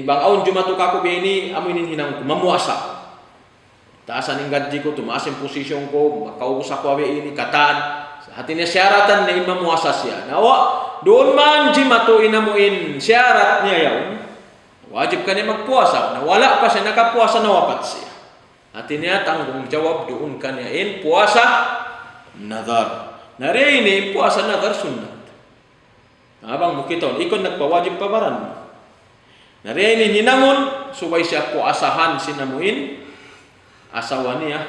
Bang aun jumatu kako bini, amuinin hinang ko, mamuasa. Taasan ng gadji ko, tumaas yung posisyon ko, makausap ko ini, kataan. Hati niya syaratan na mamuasa siya. Nawa, doon man jimatu inamuin syarat niya yun. Wajib ka niya magpuasa. Nawala pa siya, nakapuasa na wapat siya. Hati niya tanggung jawab doon ka niya puasa nadar. Nari ini puasa nadar sunnat. Abang mukiton, ikon nagpawajib pabaran. Nari ini hinamun supaya siya puasahan sinamuin asawa niya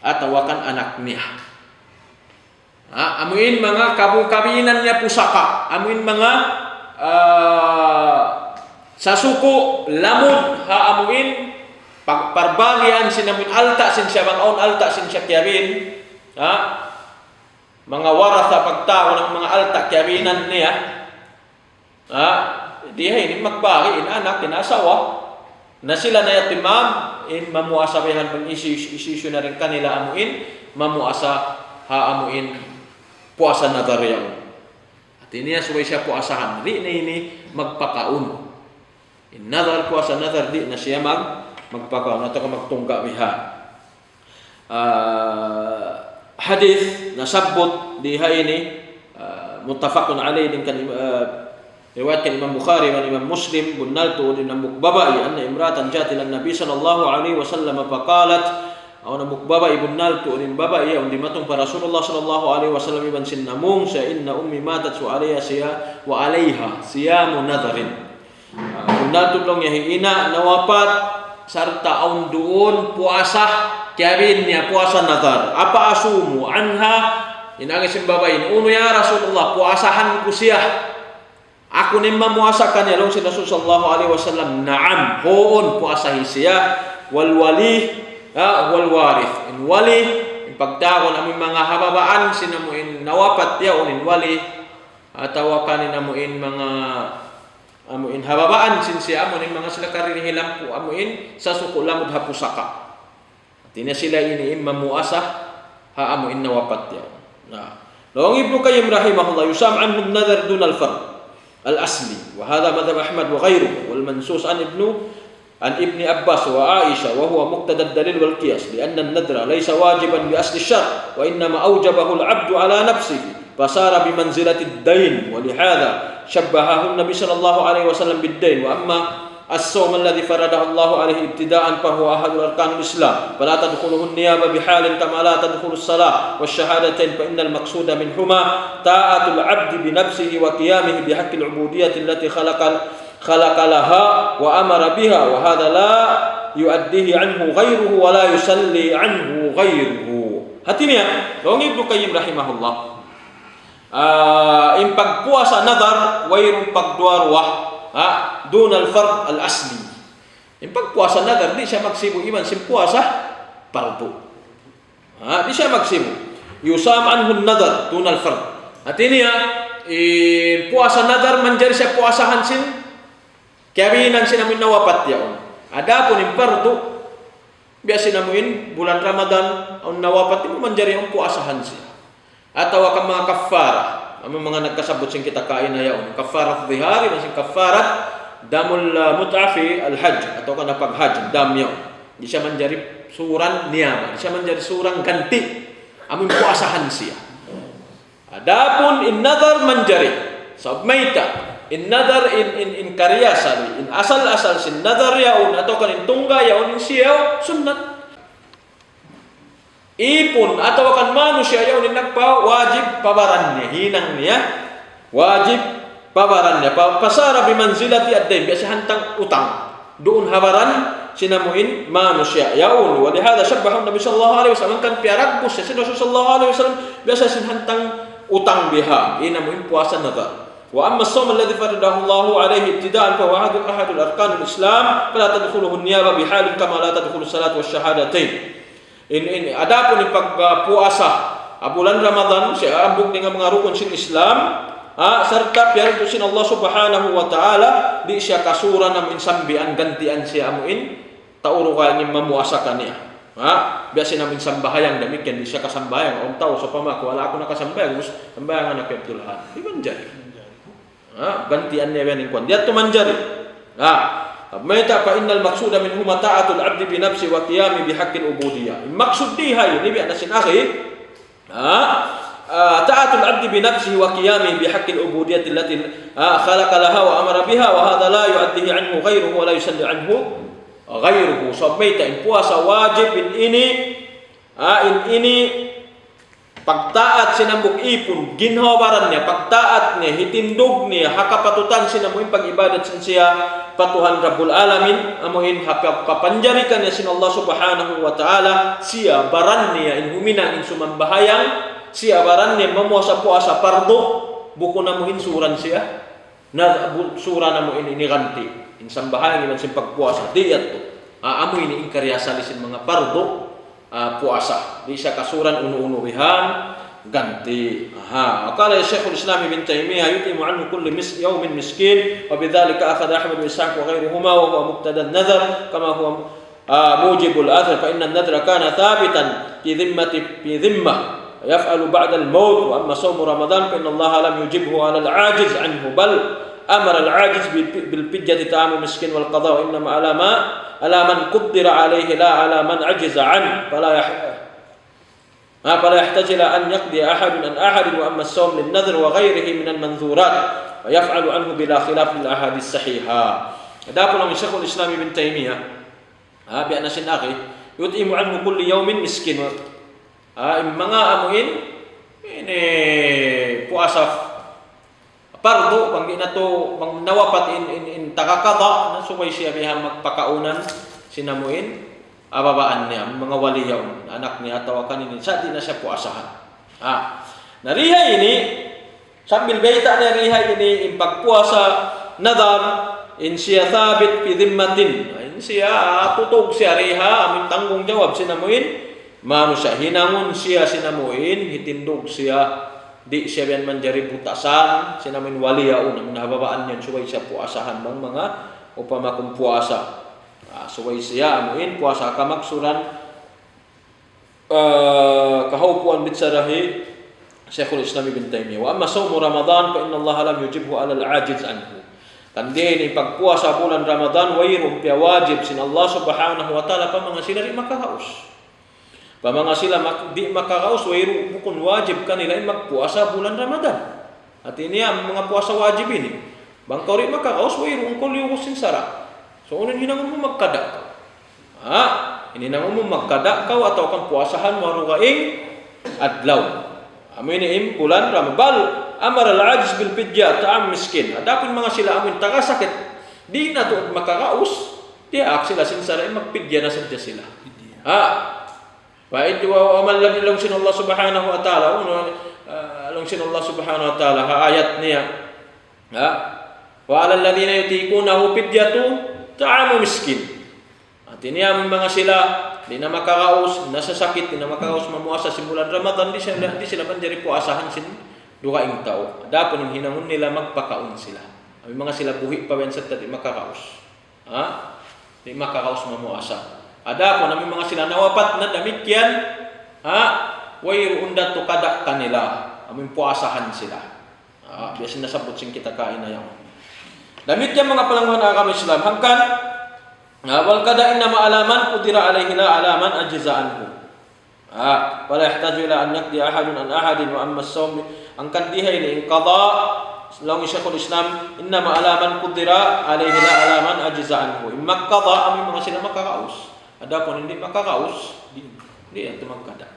at tawakan anak niya. Amuin mga kabinan niya pusaka. Amuin mga sasuko lamod amuin parbagian sinamuin alta sin siya bang alta sin siya kiabin. Mga warasa pagtao ng mga alta kiabinan niya, diha ini magbagi in anak inasawa na sila na yatimam in mamuasabihan pang isisyu na rin kanila amuin mamuasa amuin puasa nadar yaw. At iniya suway siya puasahan di na ini magpakaun. In nadar puasa nadar di na siya magpakaun ato ka magtungga biha. Hadis nasabut di ini muttafaqun alaih dengan riwayatkan Imam Bukhari dan Imam Muslim bunnaltu Imam Mukbabai anna imratan jat ila Nabi sallallahu alaihi wasallam faqalat aw Mukbaba ibunnaltu Imam Babai undi matong para Rasulullah sallallahu alaihi wasallam iban sinnamung sa inna ummi matat wa alaiha siyamu nadharin. Bunnaltu long yahina nawapat sarta aun duun puasa kiabin niya puasa nadar. Apa asumu anha? Inangis yung babae. Uno ya Rasulullah, puasahan ko siya. Ako nin mamuasakan niya. Long si Rasul sallallahu alaihi wasallam, naam, hoon, puasahin siya. Wal wali, wal warith. In wali, in pagtako namin mga hababaan, sinamuin nawapat niya, unin wali. Atawakan namuin mga amuin hababaan, siya amuin mga sila karinihilam po, amuin sa sukulamod hapusaka. Tina sila ini mamuasa amuin nawapat niya. Lawang Ibnu Qayyim rahimahullah yusam anhu an-nadhar dun al-fard al-asli wa hadha madhhab Ahmad wa ghayruhu wal mansus an ibn Abbas wa Aisha wa huwa muqtada ad-dalil wal qiyas li anna an-nadra laysa wajiban bi asli ash-shar wa innama awjabahu al-'abdu ala nafsihi fasara bi manzilati ad-dayn wa li hadha shabbahahu an-nabi sallallahu alaihi wasallam bid-dayn wa amma الصوم الذي فرضه الله عليه ابتداء فهو أحد أركان الإسلام فلا تدخله النيابة بحال كما لا تدخل الصلاة والشهادتين فإن المقصود منهما طاعة العبد بنفسه وقيامه بحق العبودية التي خلق لها وأمر بها وهذا لا يؤديه عنه غيره ولا يصلي عنه غيره. Hatinya, Long Ibnu Qayyim rahimahullah in pagpuasa nadar wayrong pagduarwah dun al-fard al-asli. Yung pagpuasa nadar, di siya magsibo iman simpuasa pardo. Di siya magsibo. Yusam anhu nadar dun al-fard. At iniya, puasa nadar manjari siya puasahan sin kabinan sinamin nawapat yaon. Adapun yung pardo, biasa namuin bulan Ramadan ang nawapat mo manjari ang puasahan siya. Atawa ka mga kafara. Ang mga nagkasabot sing kita kain na yaon. Kafarat dhihari na sing kafarat damul mut'afi al-hajj atau kana pag-hajj dam yaon. Di siya manjari suran niyama, di siya manjari surang ganti. Amin puasahan siya. Adapun in nadar manjari. Sabmaita in nadar in karya sali in asal sin nadar yaun atau kan in tungga yaun in siyaw sunnat. Ipun atau kan manusia yaun in nagpa wajib pabarannya hinang niya wajib pabarannya pasara bimanzilati ad-dain biasa hantang utang doon habaran sinamuin manusia yaun wa lihada syabbahu Nabi sallallahu alaihi wasallam kan piaragbus si Rasul sallallahu alaihi wasallam biasa sinhantang utang biha inamuin puasa nadar. Wa amma as-sawm alladhi faradahu Allah alaihi ibtida'an fa huwa ahadul arkanul Islam fala tadkhuluhu an-niyaba bihalin kama la tadkhulu as-salatu wash-shahadatain. In adapun in pagpuasa bulan Ramadan siya ambog dengan mga rukun sin Islam serta piarto sin Allah subhanahu wa ta'ala di siya kasura namin sambian gantian siya amuin tauro kaya ng mamuasa kaniya biasa namin sambahayang demikian di siya kasambayang om tao sa pamaku wala ako nakasambayang sambayang anak Abdullah di manjari gantian niya yan kwan diat to manjari Maita fa innal maqsuda minhuma ta'atul 'abdi bi nafsi wa qiyami bi haqqil ubudiyyah. Maksud di hay ni bi anasin akhi ta'atul 'abdi bi nafsihi wa qiyami bi haqqil ubudiyyah allati khalaqa laha wa amara biha wa hadha la yu'addihi 'anhu ghayruhu wa la yusalli 'anhu ghayruhu. So maita in puasa wajib in ini pagtaat sinambok ipon ginhawaran niya pagtaat niya hitindog niya hakapatutan sinamuin pag-ibadat siya patuhan Rabbul Alamin amuin kapanjarikan niya sin Allah subhanahu wa ta'ala siya baran niya in huminang in sumambahayang siya baran niya mamuasa-puasa pardo buko namuin suran siya na sura namuin iniganti in sambahayang iman sin pagpuasa diyat to amuin in karyasali sin mga pardo puasa di siya kasuran unu-unuwihan ganti qala Syekhul Islam Ibn Taimiyah yutimu anhu kulli yawmin miskin wa bidzalika akhadha Ahmad bin Ishaq wa ghayruhuma wa huwa muqtada an-nadhar kama huwa mujibul athar fa inna an-nadhra kana thabitan fi dhimma yaf'alu ba'da al-maut wa amma sawm Ramadan fa inna Allah lam yujibhu 'ala al-'ajiz anhu bal amara al-'ajiz bil fidjati ta'am miskin wal qada wa inma ala man qaddara alayhi la ala man ajiza an fala يحتاج إلى أن يقضي أحد عن أحد وأما الصوم للنذر وغيره من المنذورات ويفعل عنه بلا خلاف للأحاديث الصحيحة. Adapun ang Syekhul Islam Ibn Taimiyah بأن sinaki yut'imu anhu kulli yawmin miskin mga amuin ini puasa pardo pang inato pang nawapat in takakada na sumay siya biha magpakaunan sinamuin ababaan niya mga waliyaw anak niya atawa kaninin sa di na siya puasahan narihay ini sambil baita na rihay ini in pagpuasa nadar in siya thabit fi dhimmatin in siya tutog siya riha amin tanggung jawab sinamuin mano siya hinangon siya sinamuin hitindog siya di siya biyan manjari butasan sinamin waliyaw namin hababaan niyan suway siya puasahan bang mga upamakong puasa suway siya amuin puasa kamaksuran kahaupuan bitsarahi Syekhul Islam Ibn Taimiyah wa amma sawm Ramadan fa inna Allah lam yujibhu 'ala al-'ajiz anhu kandini pagpuasa bulan Ramadan wayrum pia wajib sin Allah subhanahu wa ta'ala pamanga sila ri makakaus pamanga sila di makakaus wayru bukun wajib kanila magpuasa bulan Ramadan at ini ang mga puasa wajib ini bangkaw ri makakaus wayru ungkol yusin sara. So, unin hinangon mo magkadak ka. Hininangon mo magkadak ka atau kang puasahan mo harugaing adlaw. Amin bulan Ramadan. Amar al-ajiz bil fidya ta'am miskin. Adapun mga sila amin takasakit. Di na to makakaus. Di sila sinsara magpidya na sadya sila. Baik wa man lam ilong sin Allah subhanahu wa ta'ala. Ilong sin Allah subhanahu wa ta'ala. Ayat niya. Wa ala alladhina yutikunahu fidyatu ta'amu miskin. At ini ang mga sila di na makakaus, nasasakit, di na makakaus mamuasa simulan Ramadan, di sila panjari puasahan sin dukaing tao. Adapun yung hinangon nila magpakaon sila. Ang mga sila buhi pa sa di makakaus. Di makakaus mamuasa. Adapun ang mga sila nawapat na damikyan, wayru unda to kadak kanila. Ang puasahan sila. Biasa nasabot sing kita kain na yan. Damit yang mga palangguhan agama Islam hangkan wal qada'in na ma'alaman qudira alayhi la alaman ajza anhu wala yahtaju ila an yaqdi ahadun an ahadin wa amma as-sawm Ang kandihay ni qada Lawan Syekhul Islam, innama alaman qudira alaihi la alaman ajza anhu. Imma qada amin mga sila makakaus. Adapun hindi makakaus, di ato magkada.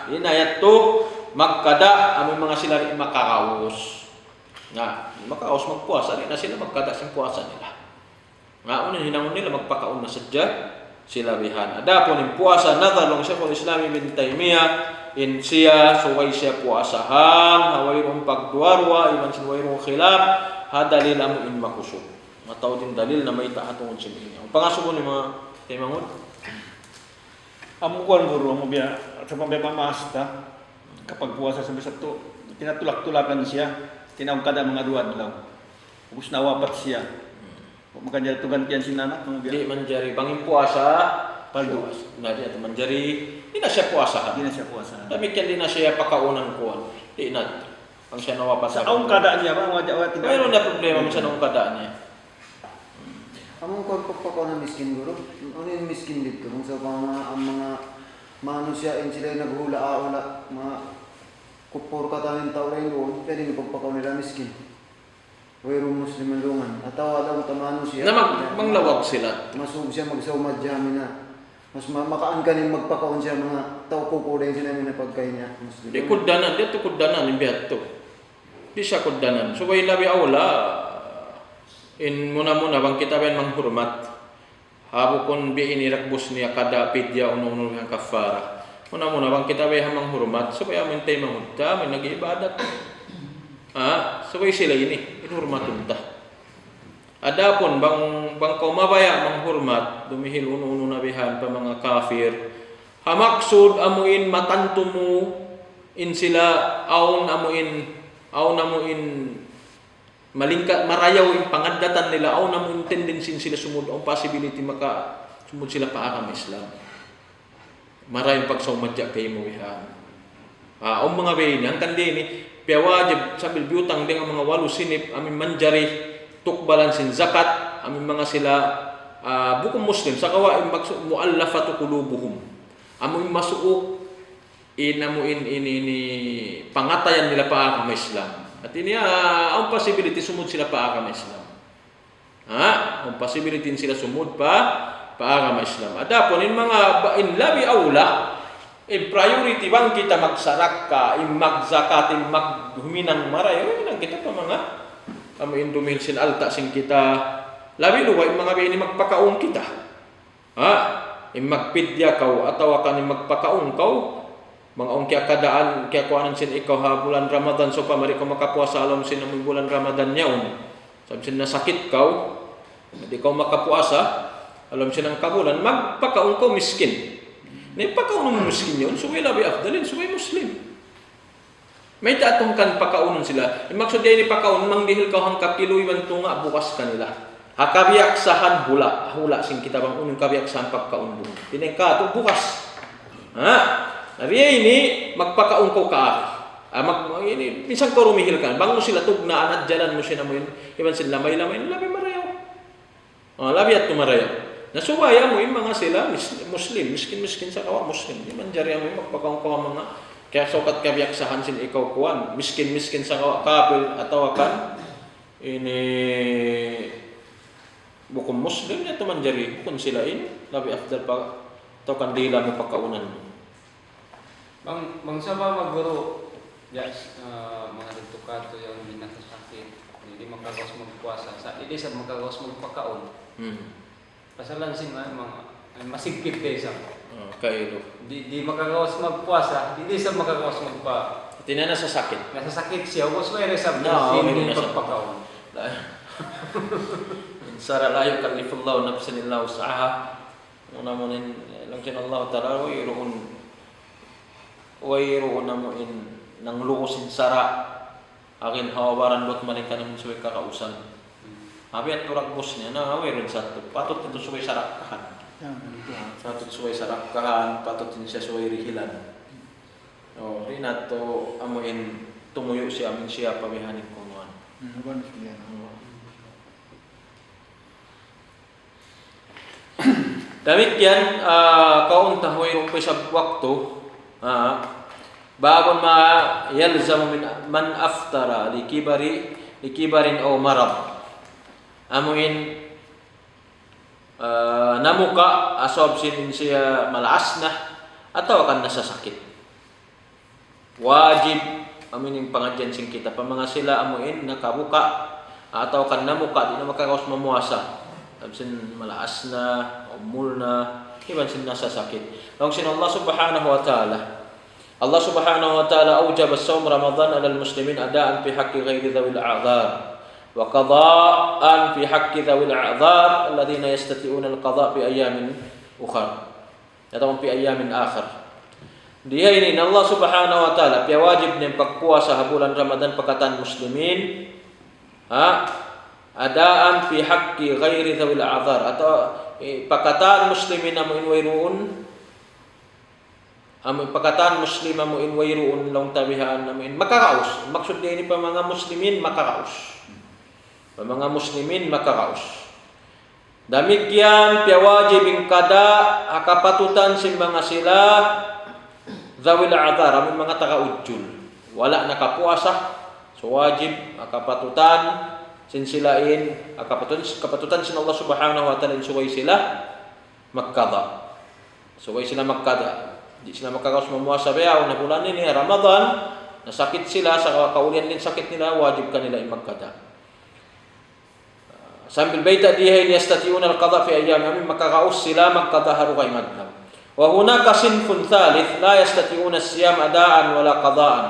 Inayat to magkada amin mga sila rin makakaus. Makakaus magpuasa, di na sila magkada sa puasa nila. Una hinangon nila magpakaon na sadya sila bihan. Adapun yung puasa nadalong Syekhul Islam Ibn Taymiyah in siya suway siya puasahan hawayrong pagduarwa iman sinwayrong khilaf hadalil amu in makusub mataw din dalil na may taatong sa inyo ang pangasubo ni mga temangon amukuan guru mo biya sa pamamasta kapag puasa sa Sabto tinatulak-tulakan siya tinawag kada mga duwa adlaw ubos na wapat siya makanya tugantian sinana mo biya di manjari bangin puasa paldo na di ato manjari di na siya puasa. Di na siya puasa. Damikyan din na siya pakaunan kuan. Di na. Ang siya nawapas sa aong kadaan niya ba wajawat tidak. Mayroon na problema sa aong kadaan niya. Among pagpapakaw na miskin guro. Ano yung miskin dito? Kung sa ang mga mano siya in sila naghula-aula mga kupor katanin tao rin doon, pwede ni pagpakaw nila miskin. Wayro muslim malungan. Atawa daw tamano siya. Na manglawag sila. Masug siya magsawmad jami na. Mas makaan ka ning magpakaon siya mga tao kukuday sila na pagkain niya. Di kudanan, dito kudanan yung bihat to. Di siya kudanan. So way labi awla in muna bang kita ben manghurmat. Habo kon bi inirakbus niya kada pidya uno yang kafara. Muna bang kita ben manghurmat. So way amin tay mangudda, may nag-ibadat. So way sila ini inhurmatun ta. Adapun bang kau mabaya manghurmat dumihil uno nabihan pa mga kafir hamaksud amuin matantumu in sila aun amuin malingkat marayaw in pangadatan nila aun amuin tendensin sila sumud ang possibility maka sumud sila paakam Islam marayon pagsaumadya kay mo ihan ang mga bayin ang kandini piawajib sabil biutang dengan mga walu sinip amin manjari tukbalan sin zakat amin mga sila bukan muslim sa kawain muallafatu qulubuhum amin masuok inamuin ini pangatayan nila pa agama Islam at ini ang possibility sumud sila pa agama Islam ang possibility sila sumud pa agama Islam adapon in mga in labi aula in priority bang kita magsarak ka in magzakat in maghuminang marayo lang kita pa mga kami indumil sin alta sin kita labi luwa yung mga bini magpakaon kita yung magpidya kaw atawa ka ni magpakaon kaw mga ong kaya kadaan kaya kuanan sin ikaw ha bulan Ramadan so pa mari ko makapuasa alam sin ang bulan Ramadan yaon sabi sin nasakit kaw hindi kaw makapuasa alam sin ang kabulan magpakaon kaw miskin na pakaon ng miskin yun suway labi afdalin suway muslim may tatong kan pakaunon sila. Maksud dia ini pakaun mangdihil kau hang kapiluy man tunga bukas kanila. Hakabiyaksahan hula sing kita bang unong kabiyaksahan pagkaun dun. Pinengka to bukas. Nariya ini magpakaun kau ka. Ini minsan ko rumihil kan. Bang mo sila tugnaan at jalan mo sila mo yun. Iban sila lamay labi marayaw. Labi at tumarayaw. Nasubaya mo yung mga sila muslim, miskin sa kawa muslim. Di man jari mo magpakaun ko mga kaya sokat kabiyaksahan sin ikaw kuan miskin sa kapil atau kan ini bukan muslim ya teman jari pun sila ini lebih afdal pa atau kan dila mo pakaunan bang sama maguro yes mga ditukato yang minasakit hindi makagawas magpuasa sa hindi sa makagawas magpakaon pasalan sin mga masigpit kayo sa kayo di makagawas magpuasa hindi sa makagawas magpa tina nasasakit siya was may resab hindi pagpakaon sara la yukallifullahu nafsan illa wus'aha namunin lang sin Allah ta'ala wayruun namuin nang lukusin sara akin hawabaran buat malingkan namin suway kakausan habi at turagbos niya na wayroon sa ito patot ito suway sarakahan patut suway sarakahan, patut din siya suway rihilan. Rinat to amuin tumuyo siya amin siya pabihanin kunuan. Damit yan, kaunta huway rumpay sa wakto, Babun ma yalzamu min man aftara likibarin aw marad. Amuin namuka asob sin siya malaas na atau akan nasasakit. Wajib amin yung pengajian sing kita pamanga sila amuin nakabuka atau akan namuka di na makakaos mamuasa. Sin malaas na, umul na, iban sin nasasakit. Long sin Allah Subhanahu wa ta'ala. Allah Subhanahu wa ta'ala awjaba as-sawm Ramadan 'ala al-muslimin adaan fi haqqi ghairi dhawil a'dhar wa qada'an fi haqqi dhawil a'dhar alladhina yastati'una al-qada' fi ayamin ukhra atau fi ayamin akhar. Dia ini Allah Subhanahu wa ta'ala pia wajib ng pagpuasa sa bulan Ramadan pagkatan muslimin adaan fi haqqi ghairi dhawil a'dhar atau pagkatan muslimin na muinwayruun pagkataan muslima mo in wayruun long tabihan namin makaraos. Maksud din ni pa mga muslimin makaraos. Pa mga muslimin makaraos. Damikyan pia wajibing kada akapatutan sin mga sila zawil a'dhar amin mga taga-udjul. Wala nakapuasa. So wajib akapatutan sin silain akapatutan sin Allah Subhanahu wa ta'ala suway sila magkada. Suway sila magkada. Di sila makakaos mamuasa bayaw na bulan ini Ramadan, nasakit sila sa kaulian din sakit nila, wajib kanila magkada. Sambil baita diha yastati'una al-qada fi ayyam amin makakaos sila magkada harukay madlaw. Wa hunaka sinfun thalith la yastati'una as-siyam adaan wala qadaan.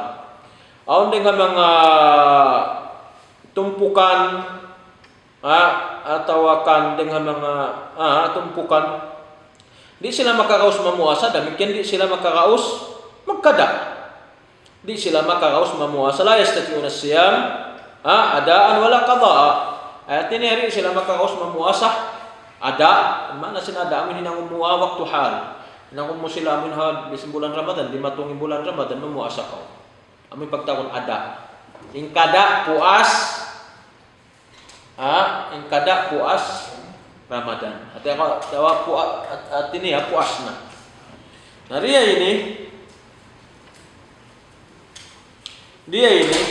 Aun dengan mga tumpukan atau akan dengan mga tumpukan di sila makaraos mamuasa demikian di sila makaraos magkada. Di sila makaraos mamuasa la yastati'una siyam adaan wala qadaa. Ayat ini hari sila makaraos mamuasa ada mana sin ada amin hinang umuwa waktu hal. Hinang umu sila amin ha di bulan Ramadan di matungin bulan Ramadan mamuasa kau. Amin pagtawon ada. Ing kada puas ing kada puas Ramadan. At ini ya puas na. Nah dia ini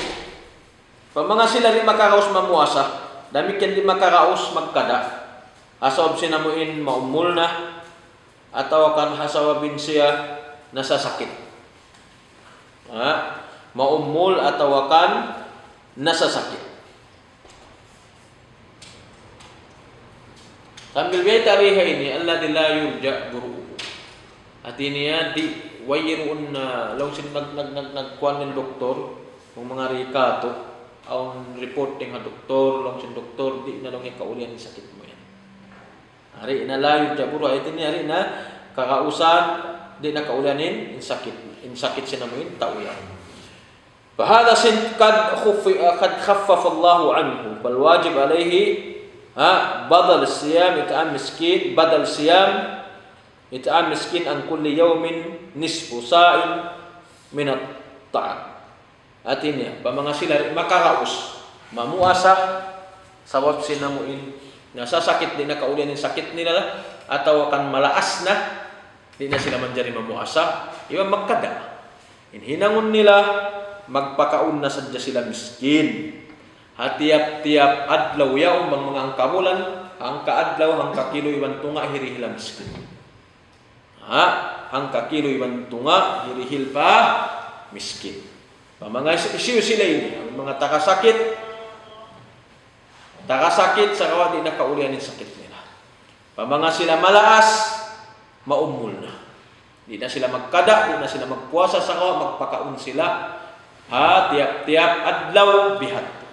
pamangasilan di makaraos mamuasa damikian di makaraos magkada asob sinamuin maumul na atau akan hasawabin siya nasasakit. Maumul atau akan nasasakit. Sambil biaya tariha ini alladzi la yurja buru'u. Artinya di wayruun na law sin nagkuan ng doktor kung mga rikato ang reporting ng doktor law sin doktor di na lang ikaulian ni sakit mo yan. Ari na la yurja buru'u ito ni ari na kakausan di na kaulianin in sakit sinamuin tauyan. Fahada sin kad khaffafa Allahu anhu fal wajib alaihi badal siyam it'am miskin badal siyam it'am miskin an kulli yawmin nisfu sa'in min at-ta'am. Artinya pamangasilan makaraos mamuasa sabab sinamuin nasasakit din na kaulian ng sakit nila atau akan malaas na di na sila manjari mamuasa iba magkada hinangon nila magpakaun na sadya sila miskin. Tiap-tiap adlaw yaum bang mga angkabulan angka adlaw angka kilo iban tunga hirihil miskin. Angka kilo iban tunga hirihil pa miskin. Mga isiyo sila ini mga takasakit sa kawa di nakaulian ng sakit nila. Mga sila malaas maumul na. Di na sila magkada, di na sila magpuasa sa kawa magpakaun sila. Tiap-tiap adlaw bihat.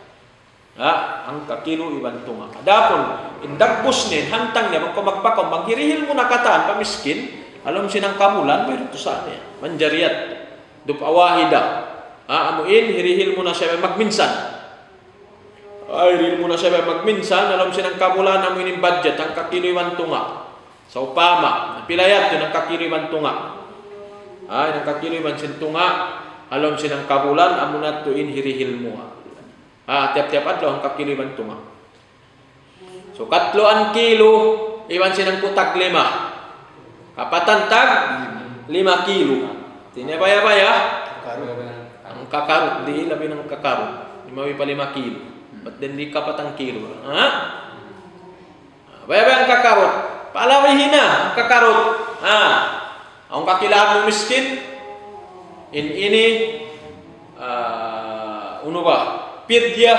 Ang kakilo iban tunga. Adapon indagbos nin hantang niya magpamagpakaw maghirihil mo nakataan pamiskin alam sinang kamulan pero to sa niya manjariyat dupawahida amuin hirihil mo na siya magminsan hirihil mo na siya magminsan alam sinang kamulan amuin yung budget ang kakilo iban tunga sa upama pilayat yun ang kakilo iban tunga ang kakilo iban sin tunga alam sinang kamulan amunat tuin hirihil mo tiap-tiap adlaw ang kakilo iban tunga. So katloan kilo iban sinang putag 5. Kapatan tag 5 kilo. Tinebaya-baya Ang kakarot, di labi ng kakarot. Limawi pa 5 kilo. Ba't din di kapatang kilo? Ha? Bayabay ang kakarot. Palawihin na ang kakarot. Ang kakilaan mo miskin, ini, uno ba? Pidya,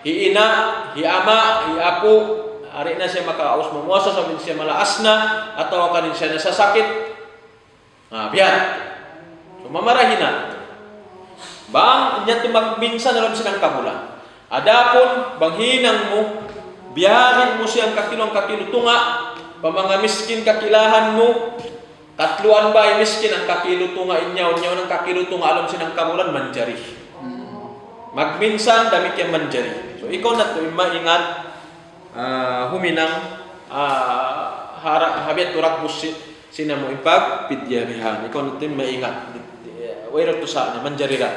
hiina, hiama, hiapo, ari na siya makakaos mamuasa, sabihin siya malaas na, ataw kanin siya nasasakit. Biyan. So, mamarahin na. Bang, niya tumagbinsan na lang silang kabulan. Adapon, banghinang mo, biyahin mo siyang kakilong tunga, pamanga miskin kakilahan mo, katluan ba ay miskin ang kakilo tunga inyaw ng kakilo tunga alam sinang kabulan, manjari. Magminsan, damit yung manjari. So, ikaw na ito, maingat, huminang, habit turak busit, sina mo ipag, pidyabihan. Ikaw na ito, maingat. Wairot to sa manjari ra.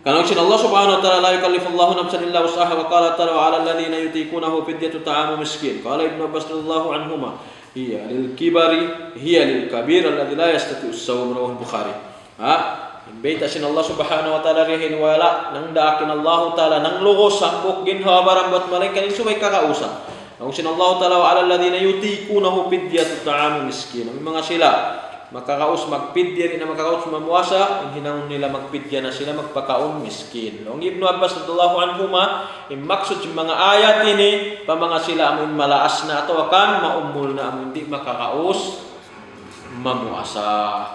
Karena Allah Subhanahu wa taala la yukallifullahu nafsan illa wus'aha wa qala ta'ala 'ala alladhina yutiqunahu fidyatun ta'amu miskin. Qala Ibnu Abbas radhiyallahu anhuma, hiya lil kibari hiya lil kabir alladhi la yastati'u as-sawm rawahu Bukhari. Imbita sin Allah Subhanahu wa taala rihin wala nang daakin Allah taala nang lugos sangkok ginhawa barang buat malaikat ini subay kakausap. Ang sin Allah taala 'ala alladhina yutiqunahu fidyatun ta'amu miskin. Ang mga sila makakaos magpidya rin na makakaos mamuasa, hinangon nila magpidya na sila magpakaon miskin. Ang Ibnu Abbas radhiyallahu anhuma, maksud yung mga ayat ini, pa mga sila amin malaas na ato akan maumul na amin di makakaos mamuasa.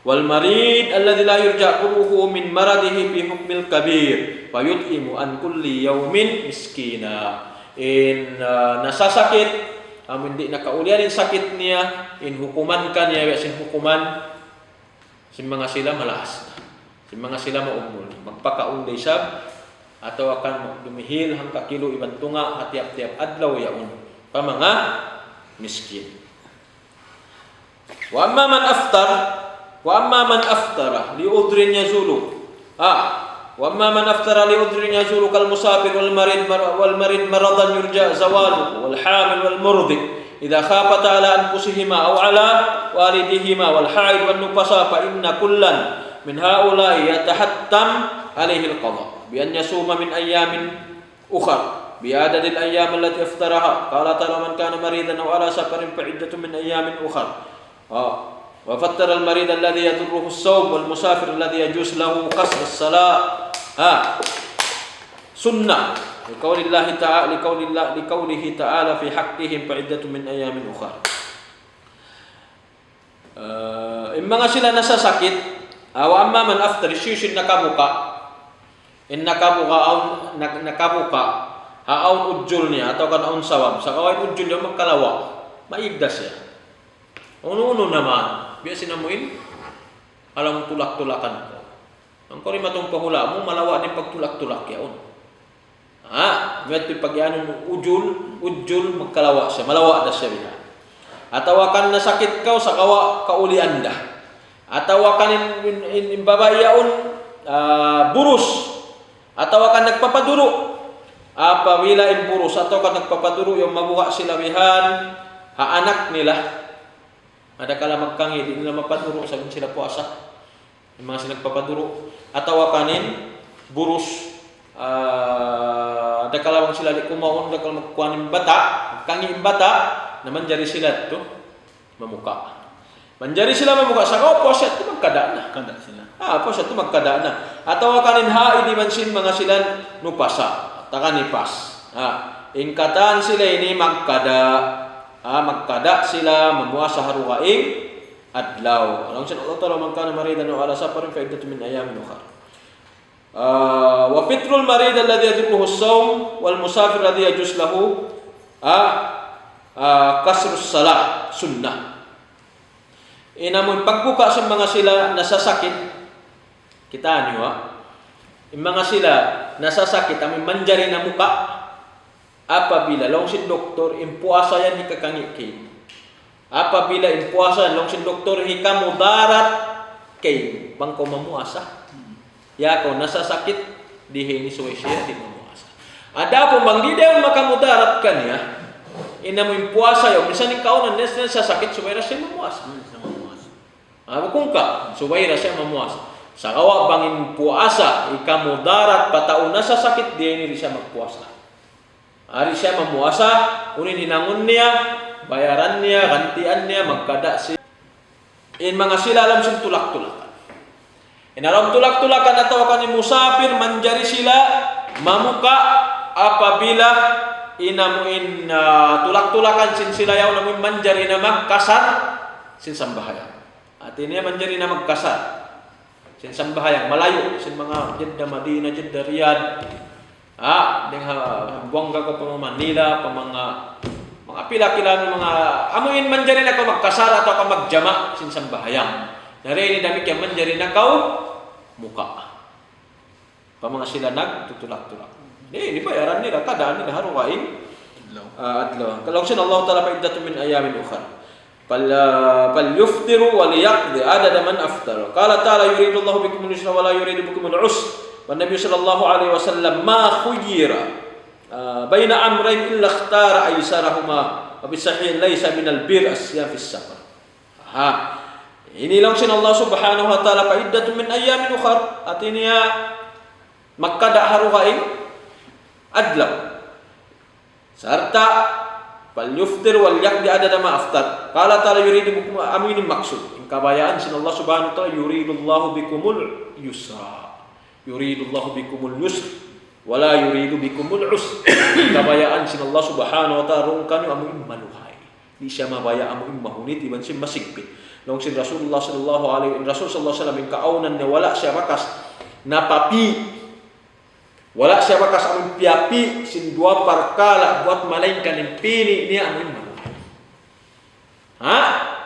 Wal marid alladhi la yurja quruhu min maradihi fi hukmil kabir, fayut'imu an kulli yawmin miskina. Nasasakit hindi nakaulian yung sakit niya, hukuman ka niya, sin hukuman, sin mga sila malaas na. Sin mga sila maumul. Magpakaunday sab, atau akan dumihil hang kakilo ibang tunga, hatiap-tiap adlaw yaun. Pa mga miskin. Wa amma man aftara, liudrin yazulu. وأما من أفطر لعذر يزول كالمسافر والمريض مرضا يرجى زواله والحامل والمرضع إذا خافتا على أنفسهما أو على والديهما والحائض والنفساء فإن كلا من هؤلاء يتحتم عليه القضاء بأن يصوم من أيام أخرى بعدد الأيام التي أفطرها. قال تعالى من كان مريضا أو على سفر فعدة من أيام أخرى. وفطر المريض الذي يضره الصوم والمسافر الذي يجوز له قصر الصلاة سنة لقوله تعالى في حقهم فعدة من أيام أخرى. Mga sila nasasakit, amma man after shishin nakabuka haon ujjul niya atau kan aun sawab sa kawain ujjul yung magkalawa maigdas siya. Uno naman biasa namuin alam tulak-tulakan ko. Ang kori matong pahula mo malawa din pagtulak-tulak yaon. Medyo pagyanon mo ujul magkalawa siya, malawa da siya biha. Atawa kan nasakit ka sa kawa kaulian da. Atawa kan in babae yaon burus. Atawa kan nagpapaduro. Apabila in burus atau kan nagpapaduro yung mabuha sila bihan anak nila. Ada kala magkangi di nila mapaduro sabihin sila puasa. Yung mga sila nagpapaduro atawa kanin burus ada kala sila di kumaon ada kala magkuanin bata kangi bata naman jari sila to mamuka. Manjari sila mamuka sa kao puasa itu magkada na. Kada sila. Puasa itu magkada na. Atawa kanin haid di mansin mga sila nupasa takanipas. Ingkatan sila ini magkada sila mamuasa haruwaing adlaw. Alam siya Allah ta'ala man kana maridan o ala safarin fa iddatu min ayamin ukhra. Wa fitrul marid alladhi yadruhu as-sawm wal musafir alladhi yajuz lahu kasrus salah sunnah. Namun pagbuka sa mga sila nasasakit kita niyo yung mga sila nasasakit amin manjari na muka apabila long si doktor impuasa yan hikakangikin. Apabila impuasa long si doktor hikamudarat kay bangko mamuasa. Ya ko nasasakit dihini suwesya di mamuasa. Ada po bang di daw makamudarat kanya ina mo impuasa yo bisan ikaw na nasasakit suwera siya mamuasa. Kung ka, subayra siya mamuasa. Sa kawa bangin puasa, ikamu darat pataon na sa sakit, di ini siya magpuasa. Ari siya mamuasa, unin hinangon niya, bayaran niya, gantian niya, magkada siya. In mga sila alam siyang tulak-tulakan. Inalam tulak-tulakan atau akan musafir manjari sila mamuka apabila inamuin tulak-tulakan sin sila yaw namin manjari na magkasar sin sambahayang. At ini manjari na magkasar sin sambahayang malayo sin mga Jeddah, Madinah, Jeddah, Riyadh. Dengan buangga ko pa Manila, pa mga pila-kila mga amuin manjari na ka magkasar atau ka magjama sin sambahayang. Nari ini dami kaya manjari na kau muka. Pa mga sila nagtutulak-tulak. Ini bayaran nila, kadaan nila harukain adlaw. Kalau sin Allah Ta'ala fa'iddatu min ayamin ukhra. فَلْيُفْطِرُوا وَلِيَقْضِ عَدَدَ مَنْ أَفْطَرَ قال تعالى يريد الله بكم اليسر ولا يريد بكم العسر والنبي صلى الله عليه وسلم ما خير بين أمرين إلا اختار أيسرهما وبالصحيح ليس من البر الصيام في السفر. Ini langsung Allah Subhanahu wa taala fa'iddatu min ayamin ukhra. Artinya magkada harukain adlaw. Serta falyuftir wal yaqdi adada ma aftar. Qala ta'ala yuridu bikum amin maksud. In kabayaan sin Allah Subhanahu wa taala yuridullahu bikumul yusra. Yuridullahu bikumul yusra wala yuridu bikumul usra. In kabayaan sin Allah Subhanahu wa taala rungkan amin manuhay. Di siya mabaya amin mahunit iban sin masigpit. Nung sin Rasulullah sallallahu alaihi wasallam in kaunan na wala siya bakas napapi. Wala siya bakas ang piapi sin dua parkala buat malainkan yung pini niya ang iman.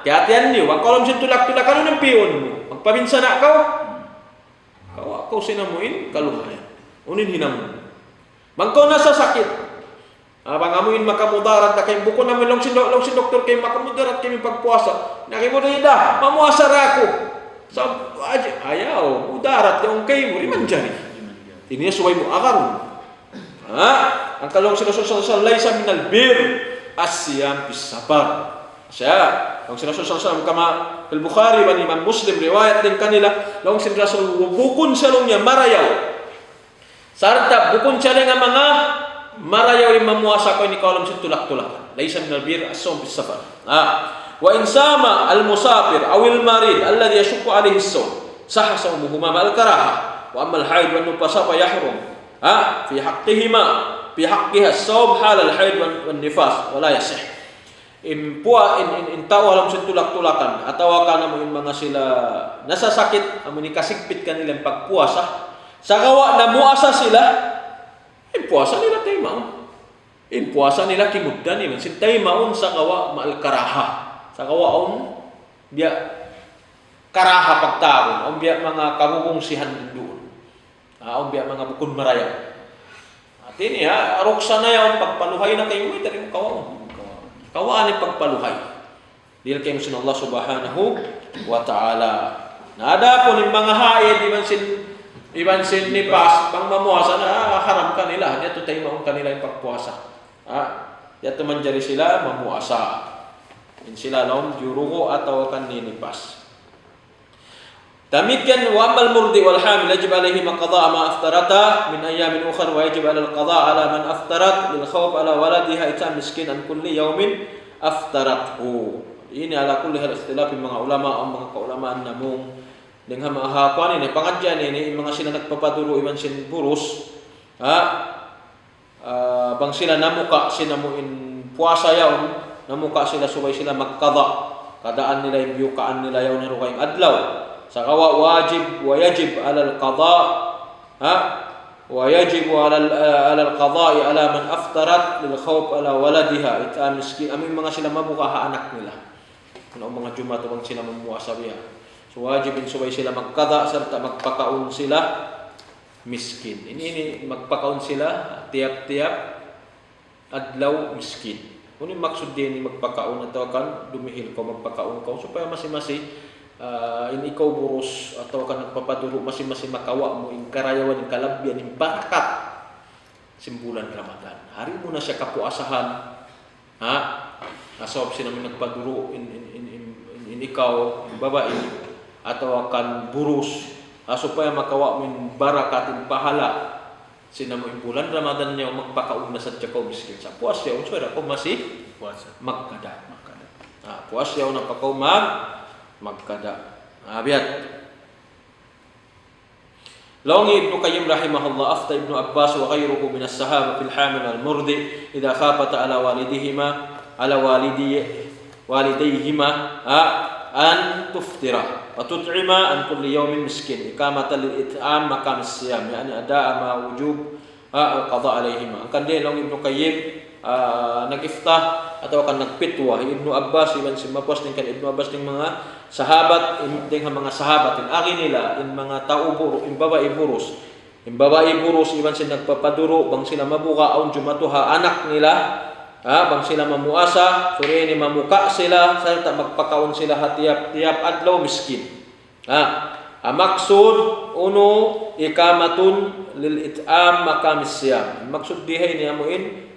Kaya-tiyan niyo, wag kolom sin tulak-tulakan ng piyon mo. Magpaminsa na ikaw. Kawa sinamuin, kaluhayan. Unin hinamon. Magkaw na sa sakit. Pangamuin makamudarat na kayong buko namin long sin doktor kayo makamudarat kayo pagpuasa. Nakimudida, mamuasar ako. Ayaw, mudarat yung kayo mo, iman dyan. Ini suway mo agarun. Ang kalong sinasusal laysa minal bir asyam bisafar. Siya, ang sinasusal kama fil Bukhari wa Imam Muslim riwayat din kanila, long sinasusal bukun siya long niya marayaw. Sarta bukun siya nga mga marayaw yung mamuasa ko ni kalong sin tulak-tulak. Laysa minal bir asyam bisafar. Wa insama al musafir aw al marid alladhi yashukku alayhi as-sawm sahha sawmuhuma ma'al karaha. وأما الحيض والنفاس فيحرم في حقهما في حقها الصوم حال الحيض والنفاس ولا يصح. In tao alam sa tulak-tulakan atawa ka na mga sila nasasakit amo ni kasigpit kanilang pagpuasa sa gawa na muasa sila puasa nila taymaon puasa nila kimuddan ni sin taymaon sa gawa maal karaha sa gawaon biya karaha pagtaon biya mga kagugungsihan doon. Biya mga bukod maraya. At ini ruksa na yaw pagpaluhay na kayo tari mo kawaan ni pagpaluhay. Dil kayo sin Allah Subhanahu wa ta'ala. Nada po ni mga haid iban sin nipas pang mamuasa na haram kanila. Dito tayo maong kanila yung pagpuasa. Dito manjari sila mamuasa. In sila laom jurugo atau kan ninipas. Demikian wa amal murdi wal hamil yajib alaihi qada ma aftarata min ayamin ukhra wa yajib ala al qada ala man aftarat lil khawf ala waladiha itam miskin an kulli yawmin aftarathu. Ini ala kulli hal ikhtilaf mga ulama ang mga kaulamaan namong dengan mga kuan ini pangadyan ini mga sila nagpapaduro iman sin burus bang sila namuka sinamuin puasa yaw namuka sila subay sila magqada kadaan nila yung biyukaan nila yaw na rukayng adlaw. Sakawa wajib wa yajib ala al-qada wa yajib ala al-qada'i ala man aftarat lil khawf ala waladiha ita miskin amin mga sila mabuka anak nila ano mga Jumat bang sila mamuasa biya so wajibin subay sila magqada serta magpakaon sila miskin ini magpakaon sila tiap-tiap adlaw miskin kunin maksud din magpakaon atau kan dumihil ko magpakaon ko supaya masing-masing in ikaw burus atau kan nagpapaduro masing-masing makawa mo in karayawan in kalabyan in barakat simbulan Ramadan. Hari mo na siya kapuasahan. Nasawap siya namin nagpaduro in ikaw, in babae. atau akan burus supaya makawa min barakatin pahala sinamo bulan Ramadan niya magpakauna sa kau miskin sa puas siya unsur ako masih Puasa. magkada Makada. puas siya na pakaw magkada biat Longi Ibnu Qayyim rahimahullah afta Ibnu Abbas wa ghayruhu min as-sahaba fil hamil wal murdi idza khafata ala walidayhima an tuftira wa tut'ima an kulli yawmin miskin ikamatan lil it'am maqam as-siyam yani ada ma wujub al-qada alaihima kan dia long Ibnu Qayyim nag-iftah atau akan nagpitwa Ibnu Abbas iban simapos ning kan Ibnu Abbas ning mga sahabat ning mga sahabat agi nila in mga taubur in babae burus iban sila nagpapaduro bang sila mabuka aun jumatuha anak nila bang sila mamuasa suri ni mamuka sila sarta magpakaon sila tiap adlaw miskin maksud uno ikamatun lil it'am maqam siyam maksud dihay ni amuin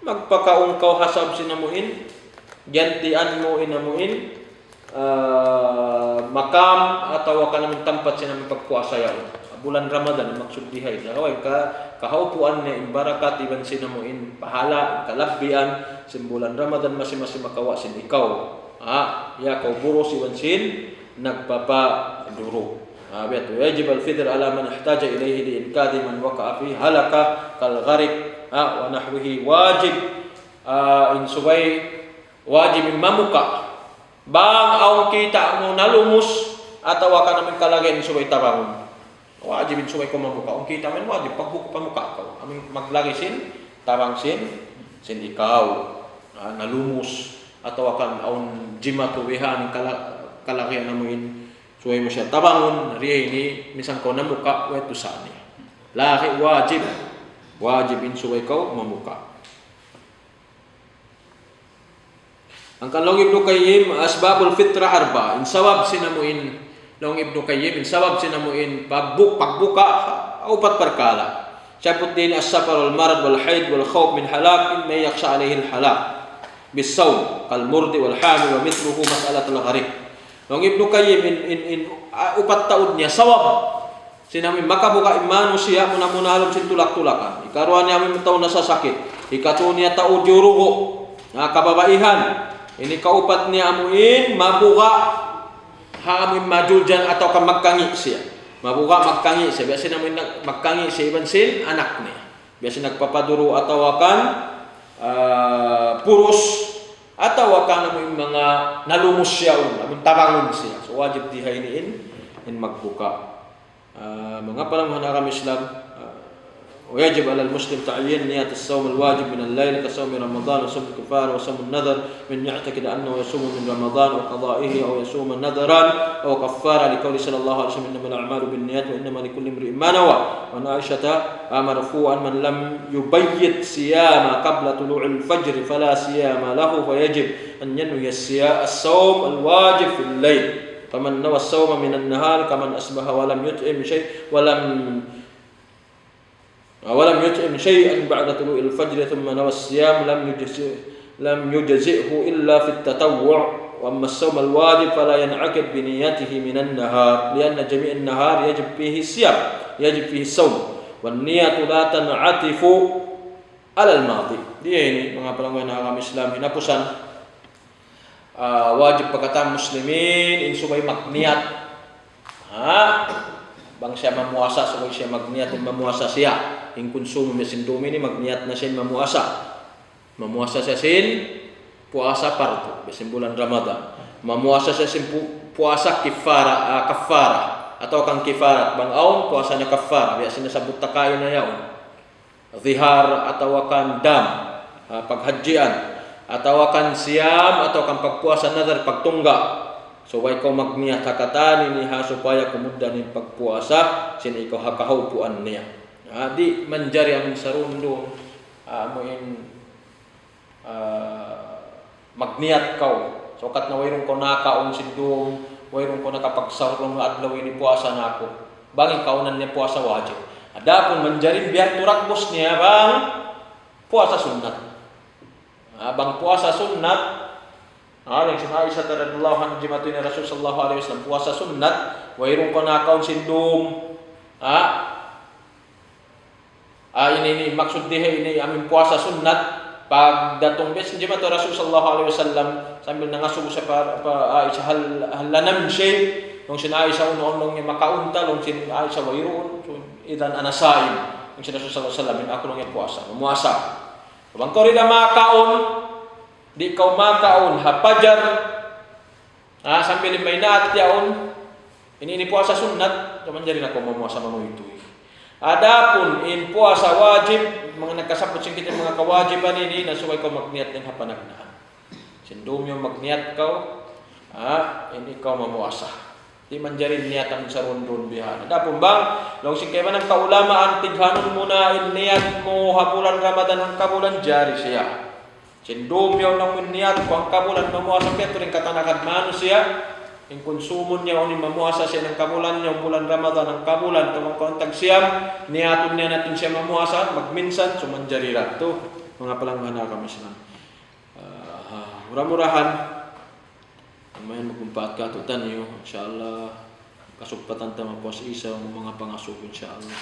magpakaon kaw hasab sinamuin gantian mo inamuin makam atau akan tempat sinamin pagpuasa yaon bulan Ramadan maksud dihay daway kahaupuan ni barakat iban sinamuin pahala kalabbian sin bulan Ramadan masing-masing makawa sin ikaw ya kau buros iban sin nagpapaduro biat wajib al-fitr ala man ihtaja ilayhi li inkadi man waqa'a fi halaka kal gharik wa nahwihi wajib in subay wajib mamuka bang aw kita mo nalumus atau akan namin kalagay in subay tabangon wajib in subay ko mamuka ang kita men wajib pagbuko pamuka ko aming maglagay sin tabang sin ikaw nalumus atau akan aun jimatu wihan kalagay namin suway mo siya tabangon riya ini misang ko namuka wetu sani laki wajib in suway kau mamuka. Ang kalong Ibnu Qayyim asbabul fitrah arba in sawab sinamuin long Ibnu Qayyim in sawab sinamuin pagbuka upat perkala. Syabut din as-safar wal marad wal haid wal khawf min halak in may yakhsha alayhi al halak bis-sawm kal murdi wal hamil wa mithluhu mas'alatul gharib. Long Ibnu Qayyim in upat taud niya sawab sinamin makabuka manusia muna halom sin tulak-tulakan ikaruan niya amin taon na sa sakit ikatu niya tao jurugo kababaihan ini kaupat niya amuin mabuka amin majuljan atau ka magkangi siya mabuka magkangi siya biasa namin magkangi siya iban sin anak niya biasa nagpapaduro atau akan purus atau akan amin mga nalumus siya amin tabangon siya so wajib dihainiin in magbuka mga panahon kami Islam ويجب على المسلم تعيين نية الصوم الواجب من الليل كصوم رمضان وصوم الكفار وصوم النذر من يعتقد أنه يصوم من رمضان وقضائه أو يصوم نذرا أو كفارة لقول صلى الله عليه وسلم إنما الأعمال بالنيات وإنما لكل امرئ ما نوى وعن عائشة مرفوعا من لم يبيت صيام قبل طلوع الفجر فلا صيام له فيجب أن ينوي الصوم الواجب في الليل فمن نوى الصوم من النهار كمن أصبح ولم يطعم شيء ولم يطعم شيئا بعد طلوع الفجر ثم نوى الصيام لم يجزئه إلا في التطوع وأما الصوم الواجب فلا ينعقد بنيته من النهار لأن جميع النهار يجب فيه الصيام يجب فيه الصوم والنية لا تنعطف على الماضي. Dia ini mengapa agama Islam hinapusan wajib perkataan muslimin in supaya magniat bang siya mamuasa supaya siya magniat mamuasa siya in konsumo mesin domini magniat na siya mamuasa siya sin puasa parto mesin bulan Ramadan mamuasa siya sin puasa kafara atau kang kifarat bang aun puasanya kafara biasa nasabut takain na yaon zihar atau akan dam paghajian atau akan siam atau akan pagpuasa nazar pagtungga supaya kau magniat hakatan ini supaya kemudian pagpuasa sini kau hakahaupuan niya di menjari ang sarundong amuin magniat kau sokat na wayrong ko nakaon sindong wayrong ko nakapagsahur ng adlaw ini puasa na ako bangin kaunan niya puasa wajib adapun menjari biar turakbos niya bang puasa sunnat bang puasa sunnat Yang si Aisyah radhiyallahu anha jimatu ni Rasul sallallahu alaihi wasallam puasa sunnat, wairong ko na kaon sindum. Ini maksud dia ini amin puasa sunnat. Pag datong bes jimatu Rasul sallallahu alaihi wasallam sambil nangasugo sa Aisyah halanan siya. Nung si Aisyah unong niya makaunta, nung si Aisyah wairon, idan anasaim. Nung si Rasul sallallahu alaihi wasallam ako nung puasa, muasa. Bang ko rin na makaon, di kau makaon hapajar, sambil may naat yaon, ini puasa sunnat, teman jadi nak memuasa manu itu. Adapun in puasa wajib, mga nagkasapot sing kita mga kawajiban ini, nasuway kau magniat din hapanagnaan. Sindum yung magniat kau, ini kau memuasa. Di manjari niatan sa rundun bihan. Adapun bang, long sing kaya ng kaulamaan, tighanon muna in niat mo hapulan Ramadan ang kabulan jari siya. Sindum yung nang niat ko ang kabulan mamuasa siya, ito rin katanakan manusia. Yung konsumon niya o ni mamuasa siya ng kabulan niya, bulan Ramadan ang kabulan, tumang kontag siyam, niaton niya natin siya mamuasa, magminsan, sumanjari rato. Mga palanghana kami sila. Murah-murahan, mayan magkumpaat ka tutan niyo, inshallah kasupatan ta mapuas isa ang mga pangasok inshallah.